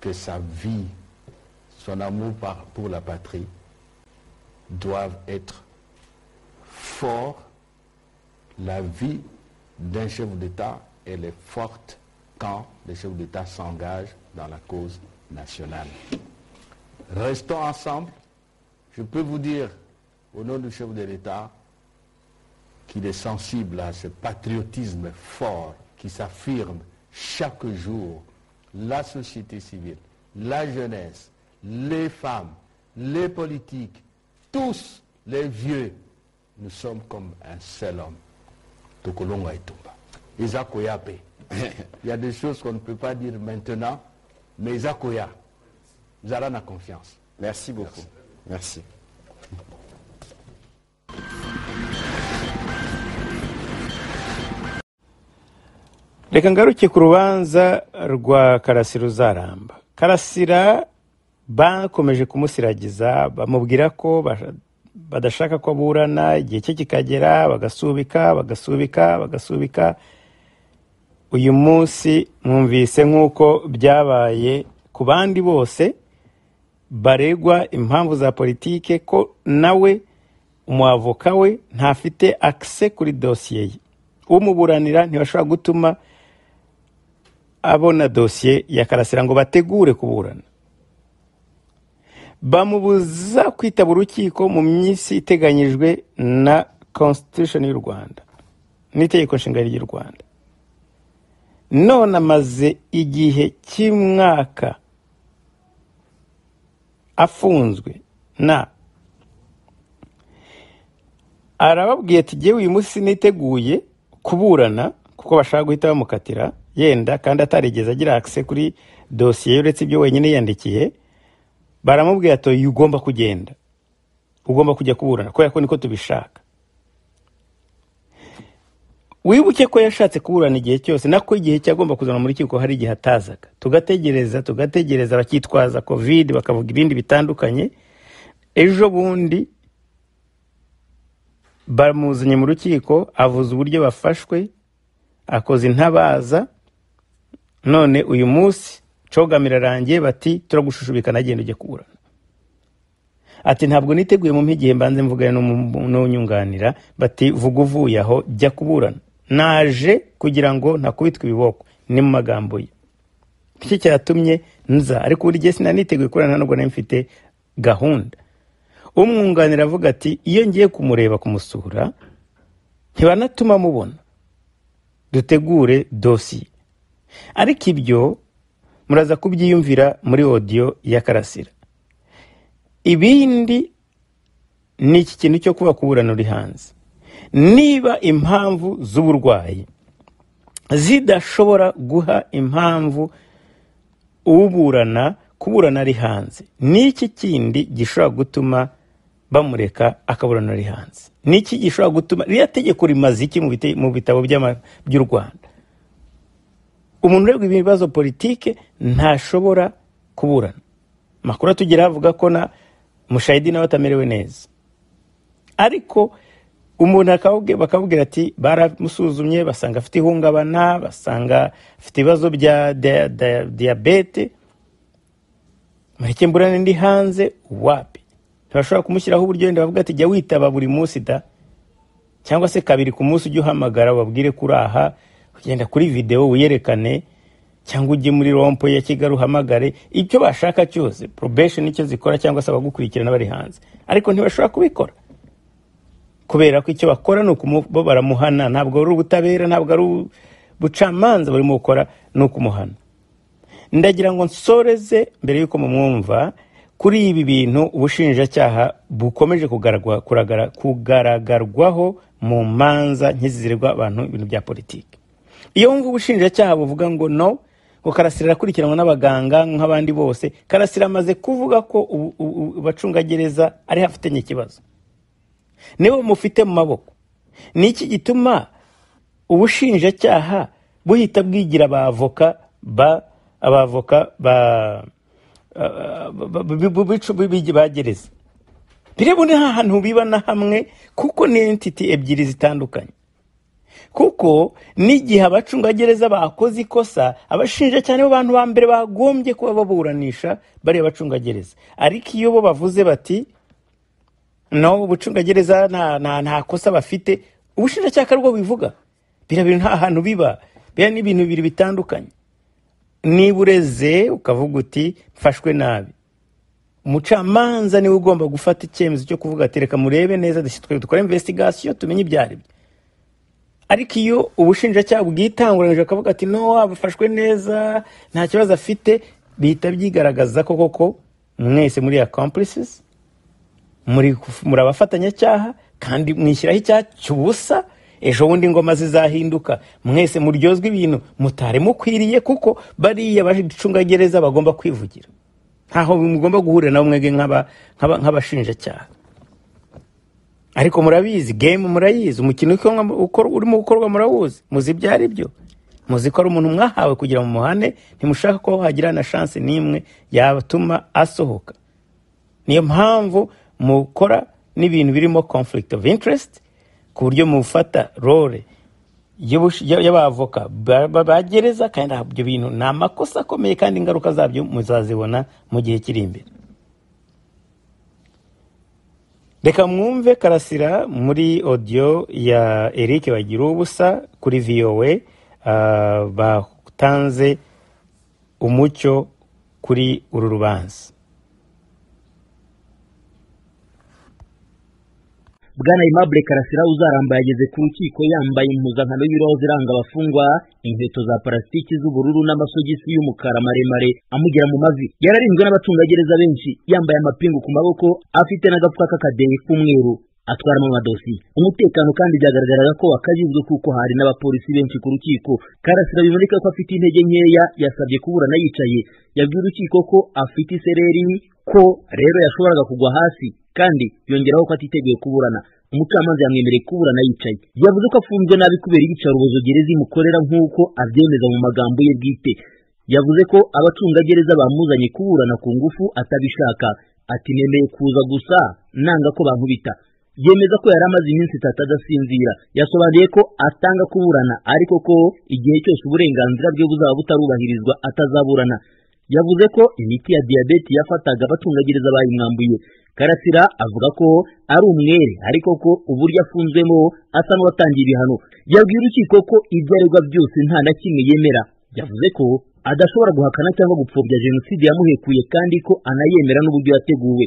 que sa vie, son amour pour la patrie doivent être forts. La vie d'un chef d'État, elle est forte quand le chef d'État s'engage dans la cause nationale. Restons ensemble. Je peux vous dire, au nom du chef de l'État, qu'il est sensible à ce patriotisme fort qui s'affirme chaque jour. La société civile, la jeunesse, les femmes, les politiques, tous les vieux, nous sommes comme un seul homme. Tokolonga et Tumba. Isakoya paix. Il y a des choses qu'on ne peut pas dire maintenant, mais Isakoya, Zara n'a confiance. Merci beaucoup. Merci. Reka ngaruke ku rubanza rwa Karasira Uzaramba. Karasira bakomeje kumusiragiza, bamubwira ko badashaka ko aburana, igihe cye kikagera bagasubika. Uyu munsi mwumvise nk'uko byabaye ku bandi bose baregwa impamvu za politike, ko nawe umuavoka we ntafite accès kuri dosiye ye. Umuburanira ntibashobora gutuma abona dosiye ya Karasira ngo bategure kuburana. Bamubuza kwitaba urukiko mu minsi iteganyijwe na Constitution y'u Rwanda n'itegeko nshinga ry'u Rwanda. None amaze igihe cy'umwaka afunzwe, arababwiye ati jyewe uyu munsi niteguye kuburana kuko bashaka guhita bamukatira yenda kandi atarigeze agira access kuri dosiye uretse ibyo wenyine yandikiye. Baramubwiye ati ugomba kugenda, ugomba kujya kuburana kubera ko niko tubishaka. Wibuke ko yashatse kuburana igihe cyose, nako igihe cyagomba kuzana muri rukiko hari igihe atazaga, tugategereza bakitwaza covid bakavuga ibindi bitandukanye. Ejo bundi bamuzanye mu rukiko, avuze uburyo bafashwe, akoze intabaza. None uyu munsi cogamira rangiye bati turagushushubika nagenda ujye kuburana. Ati ntabwo niteguye mu mpigihe mbanze mvugana n'unyunganira, bati vuga uvuye aho jya kuburana. Naje kugira ngo ntakubitwe ibiboko, ni mu magambo ye. Iki cyatumye nza, ariko buri gihe sinaniteguye kurana nubwo nari mfite gahunda. Umwunganira avuga ati iyo ngiye kumureba kumusura ntibanatuma mubona, dutegure dosiye. Ariko ibyo muraza kubyiyumvira muri audio ya Karasira. Ibindi ni iki kintu cyo kuba kuburana uri hanze. Niba impamvu z'uburwayi zidashobora guha impamvu uburana kuburana ari hanze, niki kindi gishobora gutuma bamureka akaburana ari hanze? Niki gishobora gutuma riya tegeko rimaze iki mu bitabo by'u Rwanda? Umuntu uregwa ibibazo politike ntashobora kuburana. Makuru tugira avuga ko na Mushayidi nawe atamerewe neza, ariko umuntu bakabwira ati baramusuzumye basanga afite ihungabana, basanga afite ibibazo bya diabete, mureke mburane ndi hanze. Wapi? Ntibashobora kumushyiraho uburyo wenda bavuga ati jya witaba buri munsi da, cyangwa se kabiri ku munsi ujye uhamagara wabwire kuri aha, ugenda kuri video wiyerekane, cyangwa ujye muri rompo ya Kigali uhamagare. Icyo bashaka cyose probation icyo zikora, cyangwa se abagukurikirana bari hanze, ariko ntibashobora kubikora kubera ko icyo bakora ni bo baramuhana. Ntabwo ari ubutabera, ntabwo ari ubucamanza barimo gukora, ni ukumuhana. Ndagira ngo nsoreze mbere yuko mumwumva kuri ibi bintu ubushinjacyaha bukomeje kugaragarwaho mu manza nk'izirwa abantu ibintu bya politiki. Iyo ngo ubushinjacyaha buvuga ngo no, ngo Karasira akurikiranwa n'abaganga nk'abandi bose, Karasira amaze kuvuga ko bacungagereza ari hafitanye ikibazo, nibo mufite mu maboko. Niki gituma ubushinjacyaha buhita bwigira abavoka bagereza? Birebo ni ahantu biba na hamwe, kuko ni entity ebyiri zitandukanye. Kuko n'igihe abacungagereza bakoze ikosa, abashinja cyane bo bantu ba mbere bagombye kuba baburanisha bari abacungagereza. Ariko iyo bo bavuze bati no, ubucungagereza nta kosa bafite, ubushinjacyaha aribwo bivuga. Birabiri nta hantu biba, bya ni ibintu bibiri bitandukanye. Niba ureze ukavuga uti mfashwe nabi, umucamanza niwe ugomba gufata icyemezo cyo kuvuga ati reka murebe neza dukora investigation tumenye ibyari byo. Ariko iyo ubushinjacyaha bwitanguranyije akavuga ati no, abafashwe neza nta kibazo afite, bihita byigaragaza ko koko mwese muri accomplices, muri abafatanyacyaha, kandi mwishyiraho icyaha cy'ubusa. Ejo bundi ngoma zizahinduka, mwese muryozwe ibintu mutare mukwiriye, kuko bariya bacungagereza bagomba kwivugira. Ntaho mugomba guhurira nabo mwege nk'abashinjacyaha. Ariko murabizi game, murayizi umukino urimo gukorwa, murawuzi, muzi byari byo, muzi ko ari umuntu mwahawe kugira mu muhane, ntimushaka ko hagira na chance nimwe yatuma asohoka. Niyo mpamvu mukora n'ibintu birimo conflict of interest, ku buryo mufata role y'abavoka bagereza, kandi ibyo bintu ni amakosa akomeye, kandi ingaruka zabyo muzazibona mu gihe kiri imbere. Reka mwumve Karasira muri audio ya Eric Bagiruwubusa kuri VOA, batanze umucyo kuri uru rubanza. Bwana Aimable Karasira uzaramba yageze ku rukiko yambaye impuzankano y'iroza iranga abafungwa, inkweto za parasitiki z'ubururu n'amasogisi y'umukara maremare amugera mu mavi. Yararinzwe n'abacungagereza benshi, yambaye amapingu ku maboko, afite n'agapfuka k'akadeyi k'umweru atwaramo amadosiye. Umutekano kandi byagaragaraga ko wakajijwe kuko hari n'abapolisi benshi ku rukiko. Karasira biboneka ko afite intege nkeya, yasabye kuburana yicaye. Yabwiye urukiko ko afite isereri, ko rero yashoboraga kugwa hasi, kandi yongeraho ko atiteguye kuburana. Umucamanza yamwemereye kuburana yicaye. Yavuze ko afunzwe nabi kubera iyicarubozo gereza imukorera nk'uko abyemeza mu magambo ye bwite. Yavuze ko abacungagereza bamuzanye kuburana ku ngufu atabishaka. Ati nemeye kuza gusa nanga ko bankubita. Yemeza ko yari amaze iminsi 3 adasinzira. Yasobanuye ko atanga kuburana, ariko ko igihe cyose uburenganzira bwe buzaba butarubahirizwa atazaburana. Yavuze ko imiti ya diabete yafataga abacungagereza bayimwambuye. Karasira avuga ko ari umwere, ariko ko uburyo afunzwemo asa n'uwatangiye ibihano. Yabwiye urukiko ko ibyo aregwa byose nta na kimwe yemera. Yavuze ko adashobora guhakana cyangwa gupfobya jenoside yamuhekuye, kandi ko anayemera n'uburyo yateguwe.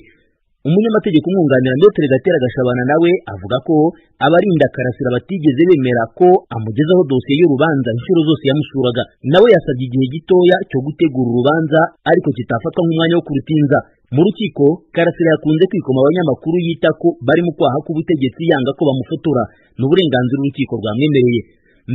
umunyamategeko umwunganira Maître Gatera Gashabana nawe avuga ko abarinda Karasira batigeze bemera ko amugezaho dosiye y'urubanza inshuro zose yamusuraga. Nawe yasabye igihe gitoya cyo gutegura urubanza ariko kitafatwa nk'umwanya wo kurutinza. Mu rukiko Karasira yakunze kwikoma abanyamakuru yita ko bari mu kwaha k'ubutegetsi yanga ko bamufotora, n'uburenganzira urukiko rwamwemereye.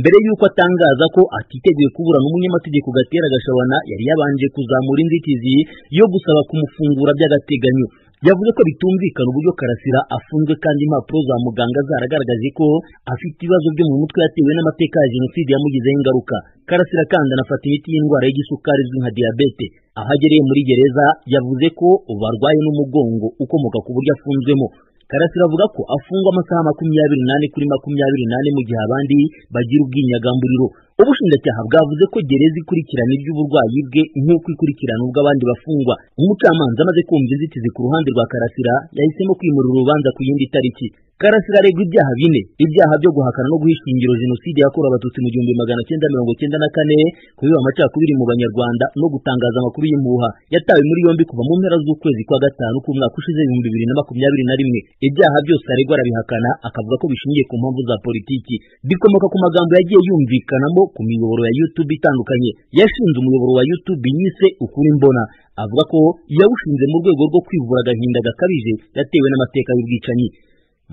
Mbere y'uko atangaza ko atiteguye kuburana, umunyamategeko Gatera Gashabana yari yabanje kuzamura inzitizi yo gusaba kumufungura by'agateganyo. Yavuze ko bitumvikana uburyo Karasira afunzwe kandi impapuro za muganga zaragaragaje ko afite ibibazo byo mu mutwe yatewe n'amateka ya jenoside yamugizeho ingaruka. Karasira kandi anafata imiti y'indwara y'igisukari izwi nka diyabete. Aho agereye muri gereza yavuze ko barwaye n'umugongo ukomoka ku buryo afunzwemo. Karasira avuga ko afungwa amasaha 28 kuri 28 mu gihe abandi bagira ubwinyagamburiro. Ubushinjacyaha bwavuze ko gereza ikurikirana iby'uburwayi bwe nk'uko ikurikirana ubw'abandi bafungwa. Umucamanza amaze kumva inzitizi ku ruhande rwa Karasira yahisemo kwimura urubanza ku yindi tariki. Karasira aregwa ibyaha bine: ibyaha byo guhakana no guhisha ingiro jenoside yakorewe abatutsi mu 1994, kubiba amacakubiri mu banyarwanda no gutangaza amakuru y'impuha. Yatawe muri yombi kuva mu mpera z'ukwezi kwa gatanu k'umwaka ushize 2021. Ibyaha byose aregwa arabihakana, akavuga ko bishingiye ku mpamvu za politiki. Bikomoka ku magambo yagiye yumvikanamo ku miyoboro ya YouTube itandukanye. Yashinze umuyoboro wa YouTube yise Ukuri Mbona, avuga ko yawushinze mu rwego rwo kwivura agahinda gakabije yatewe n'amateka y'ubwicanyi.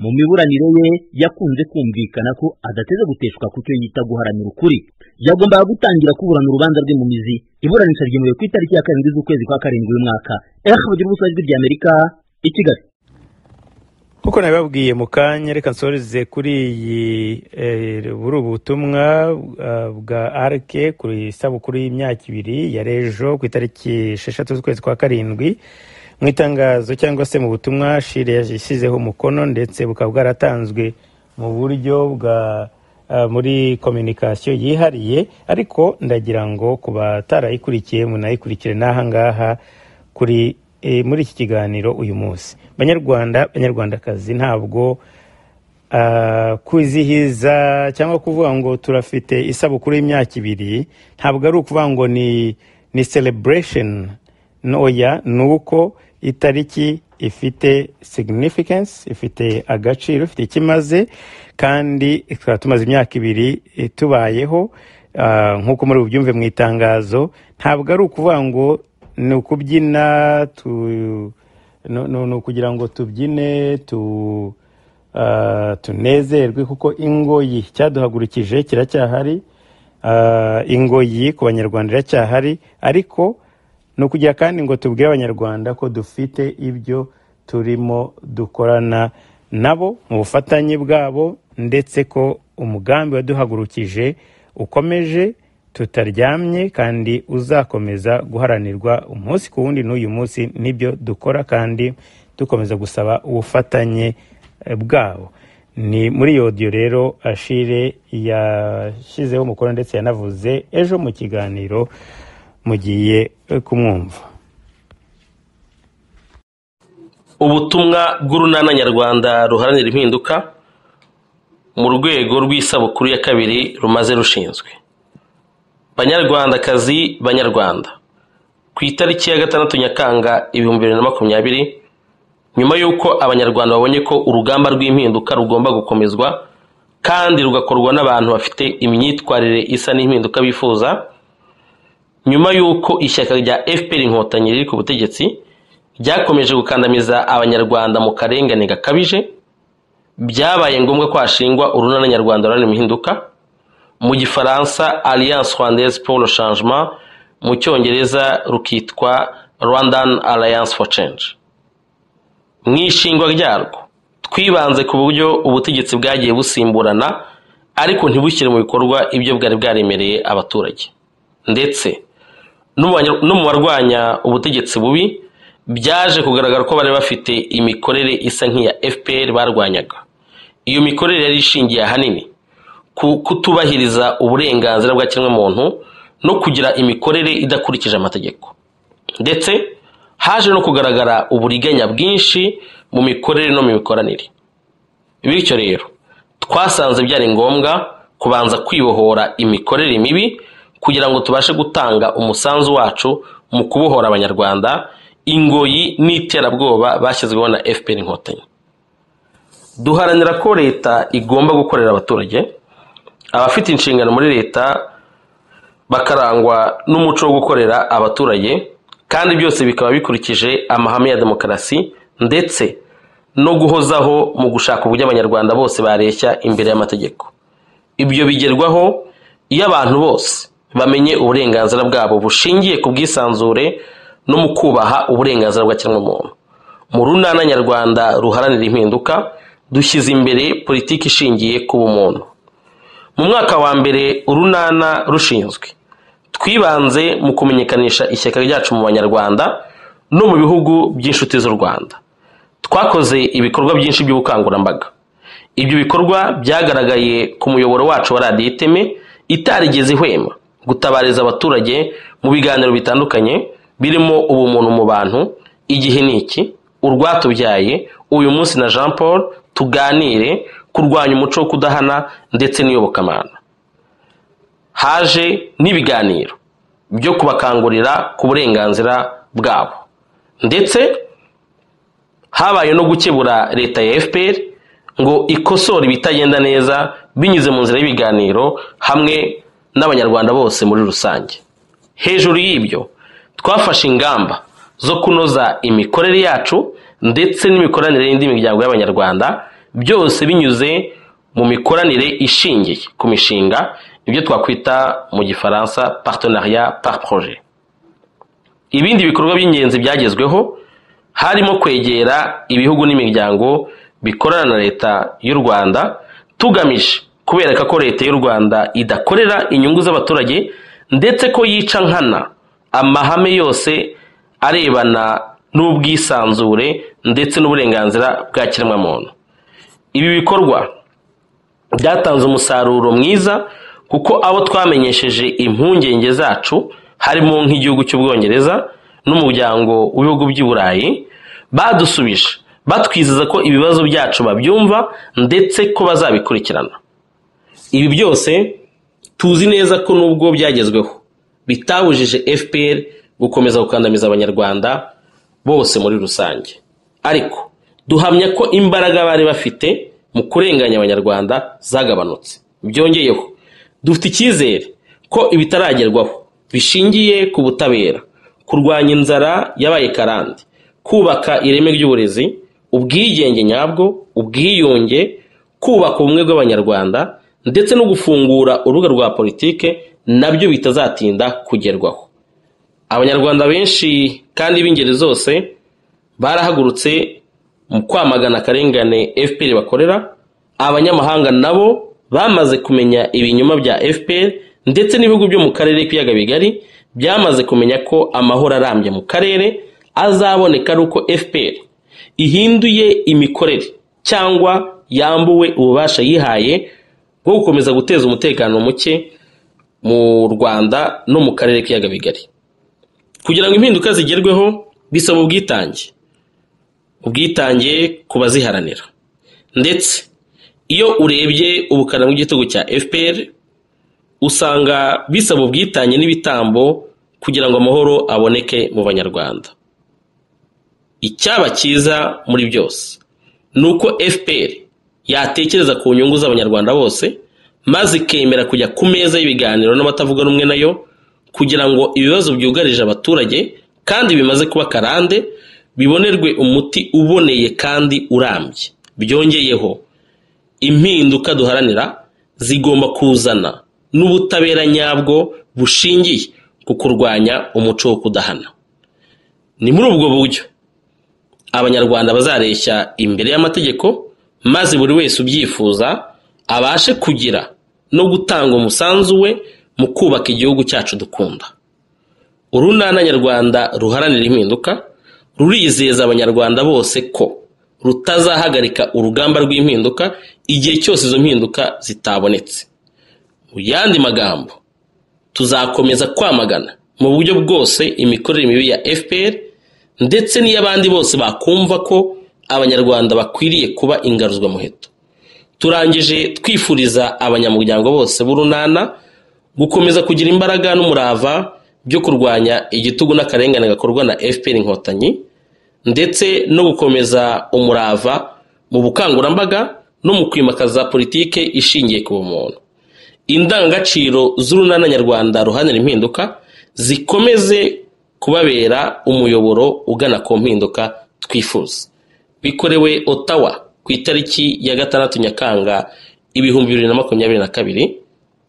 Mu miburanire ye yakunze kumvikana ko adateze guteshwa ku cyo yita guharanira ukuri. Yagombaga gutangira kuburana urubanza rwe mu mizi. Iburanisha ryemewe ku itariki ya 7 z'ukwezi kwa 7 uyu mwaka. Bagira ubusajwi bya Amerika i Kigali. Kuko nababwiye mu kanya, reka nsoreze kuri buri ubutumwa bwa Arke kuri isabukuru y'imyaka 2 ya rejo ku itariki 6 z'ukwezi kwa 7. Mu itangazo cyangwa se mu butumwa Shire yashyizeho umukono, ndetse bukaba bwaratanzwe mu buryo bwa muri communication yihariye, ariko ndagira ngo kuba tarayikurikiye munayikurikire n'aha ngaha kuri muri iki kiganiro uyu munsi. Banyarwandakazi, ntabwo kwizihiza cyangwa kuvuga ngo turafite isabukuru y'imyaka 2 ntabwo ari ukuvuga ngo ni celebration. Noya, nuko itariki ifite significance, ifite agaciro, ifite ikimaze, kandi twaba tumaze imyaka 2 tubayeho. Nk'uko muri bubyumve mu itangazo, ntabwo ari ukuvuga ngo ni ukubyina kugira ngo tubyine tunezerwe, kuko ingoyi cyaduhagurukije kiracyahari. Ingoyi ku banyarwanda iracyahari, ariko no kugira kandi ngo tubwire abanyarwanda ko dufite ibyo turimo dukorana nabo mu bufatanye bwabo, ndetse ko umugambi waduhagurukije ukomeje, tutaryamye, kandi uzakomeza guharanirwa umunsi ku wundi. N'uyu munsi nibyo dukora, kandi dukomeza gusaba ubufatanye bwabo. Ni muri iyo audio rero Ashire yashyizeho umukono, ndetse yanavuze ejo mu kiganiro mugiye kumwumva. Ubutumwa bw'urunana nyarwanda ruharanira impinduka mu rwego rw'isabukuru ya 2 rumaze rushinzwe. Banyarwandakazi, Banyarwanda, ku itariki ya 6 Nyakanga 2020, nyuma y'uko abanyarwanda babonye ko urugamba rw'impinduka rugomba gukomezwa kandi rugakorwa n'abantu bafite imyitwarire isa n'impinduka bifuza, nyuma y'uko ishyaka rya FPR Inkotanyi riri ku butegetsi ryakomeje gukandamiza abanyarwanda mu karengane gakabije, byabaye ngombwa ko hashingwa urunana nyarwanda ruharanira impinduka, mu gifaransa Alliance Rwandaise pour le Changement, mu cyongereza rukitwa Rwandan Alliance for Change. Mu ishingwa ryarwo twibanze ku buryo ubutegetsi bwagiye busimburana, ariko ntibushyire mu bikorwa ibyo bwari bwaremereye abaturage, ndetse no mu barwanya ubutegetsi bubi byaje kugaragara ko bari bafite imikorere isa nk'iya FPR barwanyaga. Iyo mikorere yari ishingiye ahanini kutubahiriza uburenganzira bwa kiremwamuntu no kugira imikorere idakurikije amategeko, ndetse haje no kugaragara uburiganya bwinshi mu mikorere no mu mikoranire. Bityo rero twasanze byari ngombwa kubanza kwibohora imikorere mibi kugira ngo tubashe gutanga umusanzu wacu mu kubohora abanyarwanda, ingoyi n'iterabwoba bashyizweho na FPR Inkotanyi. Duharanira ko leta igomba gukorera abaturage, abafite inshingano muri leta bakarangwa n'umuco wo gukorera abaturage, kandi byose bikaba bikurikije amahame ya demokarasi ndetse no guhozaho mu gushaka uburyo abanyarwanda bose bareshya imbere y'amategeko. Ibyo bigerwaho iyo abantu bose bamenye uburenganzira bwabo bushingiye ku bwisanzure no mu kubaha uburenganzira bwa kiremwamuntu. Mu runana nyarwanda ruharanira impinduka dushyize imbere politiki ishingiye ku bumuntu. Mu mwaka wa mbere urunana rushinzwe, twibanze mu kumenyekanisha ishyaka ryacu mu banyarwanda no mu bihugu by'inshuti z'u Rwanda. Twakoze ibikorwa byinshi by'ubukangurambaga. Ibyo bikorwa byagaragaye ku muyoboro wacu wa radiyo Iteme itarigeze ihwema gutabariza abaturage mu biganiro bitandukanye birimo ubumuntu mu bantu, igihe niki, urwatubyaye, uyu munsi na Jean Paul, tuganire, kurwanya umuco wo kudahana ndetse n'iyobokamana. Haje n'ibiganiro byo kubakangurira ku burenganzira bwabo, ndetse habaye no gukebura leta ya FPR ngo ikosore ibitagenda neza binyuze mu nzira y'ibiganiro hamwe n'abanyarwanda bose muri rusange. Hejuru y'ibyo twafashe ingamba zo kunoza imikorere yacu ndetse n'imikoranire y'indi miryango y'abanyarwanda, byose binyuze mu mikoranire ishingiye ku mishinga, ibyo twakwita mu gifaransa partenariat par projet. Ibindi bikorwa by'ingenzi byagezweho harimo kwegera ibihugu n'imiryango bikorana na leta y'u Rwanda, tugamije kubereka ko leta y'u Rwanda idakorera inyungu z'abaturage ndetse ko yica nkana amahame yose arebana n'ubwisanzure ndetse n'uburenganzira bwa kiremwamuntu. Ibi bikorwa byatanze umusaruro mwiza kuko abo twamenyesheje impungenge zacu harimo nk'igihugu cy'Ubwongereza n'umuryango w'ibihugu by'i Burayi badusubije batwizeza ko ibibazo byacu babyumva ndetse ko bazabikurikirana. Ibi byose tuzi neza ko nubwo byagezweho bitabujije FPR gukomeza gukandamiza abanyarwanda bose muri rusange, ariko duhamya ko imbaraga bari bafite mu kurenganya abanyarwanda zagabanutse. Byongeyeho dufite icyizere ko ibitaragerwaho bishingiye ku butabera, kurwanya inzara yabaye karande, kubaka ireme ry'uburezi, ubwigenge nyabwo, ubwiyunge, kubaka ubumwe bw'abanyarwanda ndetse no gufungura urubuga rwa politike nabyo bitazatinda kugerwaho. Abanyarwanda benshi kandi b'ingeri zose barahagurutse mu kwamagana akarengane FPR bakorera. Abanyamahanga nabo bamaze kumenya ibinyoma bya FPR ndetse n'ibihugu byo mu karere k'ibiyaga bigari byamaze kumenya ko amahoro arambye mu karere azaboneka ari uko FPR ihinduye imikorere cyangwa yambuwe ububasha yihaye bwo gukomeza guteza umutekano muke mu Rwanda no mu karere k'ibiyaga bigari. Kugira ngo impinduka zigerweho bisaba ubwitange ku baziharanira, ndetse iyo urebye ubukana bw'igitugu cya FPR usanga bisaba ubwitange n'ibitambo kugira ngo amahoro aboneke mu banyarwanda. Icyaba cyiza muri byose ni uko FPR yatekereza ku nyungu z'abanyarwanda bose maze ikemera kujya ku meza y'ibiganiro n'abatavuga rumwe nayo kugira ngo ibibazo byugarije abaturage kandi bimaze kuba karande bibonerwe umuti uboneye kandi urambye. Byongeyeho impinduka duharanira zigomba kuzana n'ubutabera nyabwo bushingiye ku kurwanya umuco wo kudahana. Ni muri ubwo buryo abanyarwanda bazareshya imbere y'amategeko maze buri wese ubyifuza abashe kugira no gutanga umusanzu we mu kubaka igihugu cyacu dukunda. Urunana nyarwanda ruharanira impinduka rurizeza abanyarwanda bose ko rutazahagarika urugamba rw'impinduka igihe cyose izo mpinduka zitabonetse. Mu yandi magambo, tuzakomeza kwamagana mu buryo bwose imikorere mibi ya FPR ndetse n'iy'abandi bose bakumva ko abanyarwanda bakwiriye kuba ingaruzwa muheto. Turangije twifuriza abanyamuryango bose b'urunana gukomeza kugira imbaraga n'umurava byo kurwanya igitugu n'akarengane gakorwa na FPR Inkotanyi ndetse no gukomeza umurava mu bukangurambaga no mu kwimakaza politike ishingiye ku bumuntu. Indangagaciro z'urunana nyarwanda ruharanira impinduka zikomeze kubabera umuyoboro ugana ku mpinduka twifuza. Bikorewe Ottawa ku itariki ya 6 Nyakanga 2022,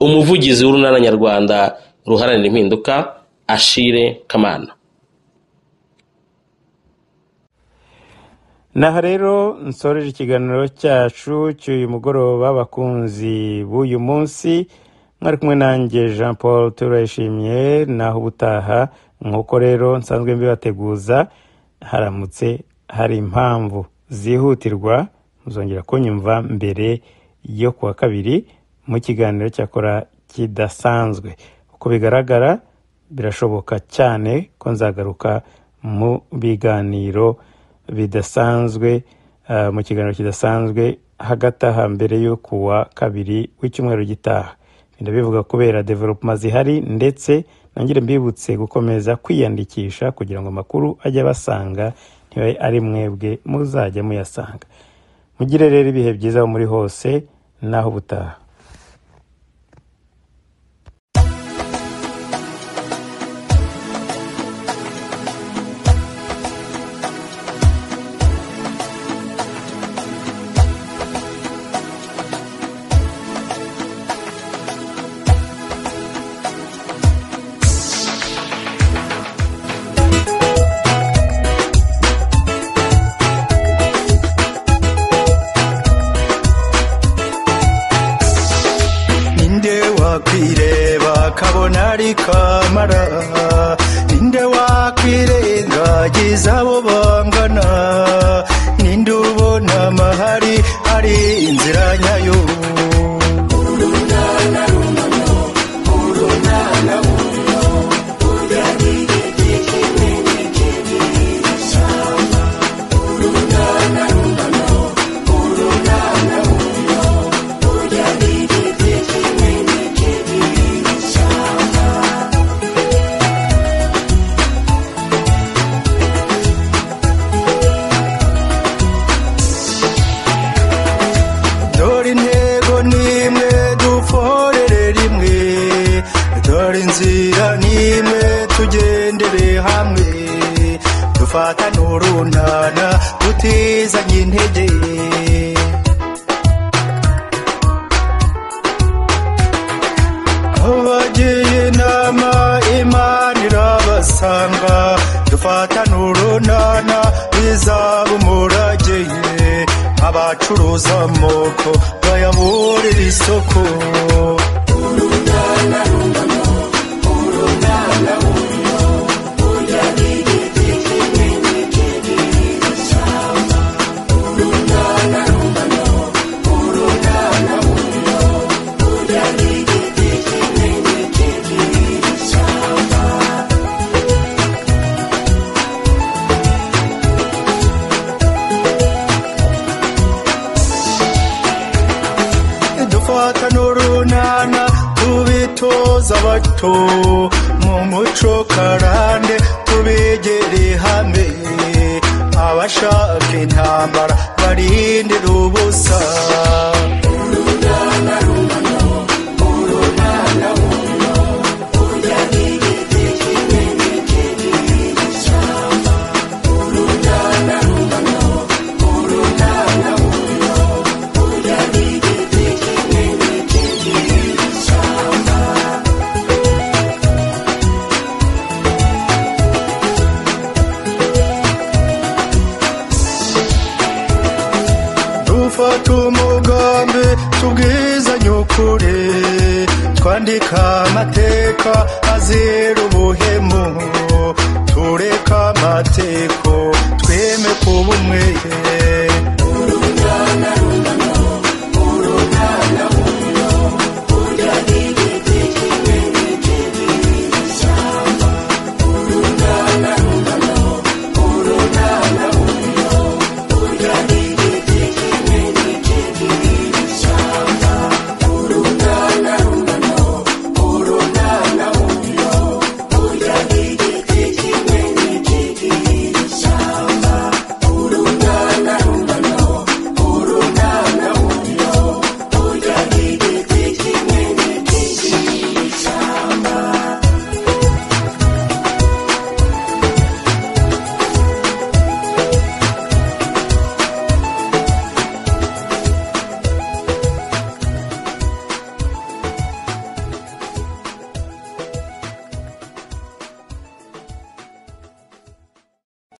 umuvugizi w'urunana nyarwanda ruharanira impinduka Ashire Kamana. Naha rero nsoreje ikiganiro cyacu cy'uyu mugoroba abakunzi b'uyu munsi, mwari kumwe nanjye Jean Paul Turayishimye. Naho ubutaha nk'uko rero nsanzwe mbibateguza, haramutse hari impamvu zihutirwa muzongera kunyumva mbere yo kuwa kabiri mu kiganiro cyakora kidasanzwe. Uko bigaragara birashoboka cyane ko nzagaruka mu biganiro bidasanzwe, mu kiganiro kidasanzwe hagati aha mbere yo kuwa kabiri w'icyumweru gitaha. Ndabivuga kubera development zihari, ndetse nangire mbibutse gukomeza kwiyandikisha kugira ngo amakuru ajye basanga ntibaye ari mwebwe muzajya muyasanga. Mugire rero ibihe byiza muri hose, naho ubutaha. Kamara ninde wakwirengagiza abo bangana, ninde ubona amahari ari inzira nyayo. Urunana rumano, urunana rumano, ujyanire ikimenye cy'ibishamba. Urunana rumano, urunana rumano, ujyanire ikimenye cy'ibishamba. Inzira nimwe tugendere hamwe, dufata n'urunana tutizanye intege. Abagiye inama Imana irabasanga, dufata n'urunana bizaba umurage. Abacuruza amoko bayaburira isoko. Urunana rumano, urunana rumano, ujyanire ikimenye cy'ibishamba. Urunana rumano, urunana rumano, ujyanire ikimenye cy'ibishamba. Dufata n'urunana tubitoza abato mu muco karande, tubegere hamwe. Abashaka intambara barindira ubusa. Urunana rumano, urunana rumano, ujyanire ikimenye cy'ibishamba. Urunana rumano, urunana rumano, ujyanire ikimenye cy'ibishamba. Dufata umugambi tubwizanye ukuri, twandika amateka azira ubuhemu. Tureka amateko tweme kuba umwe.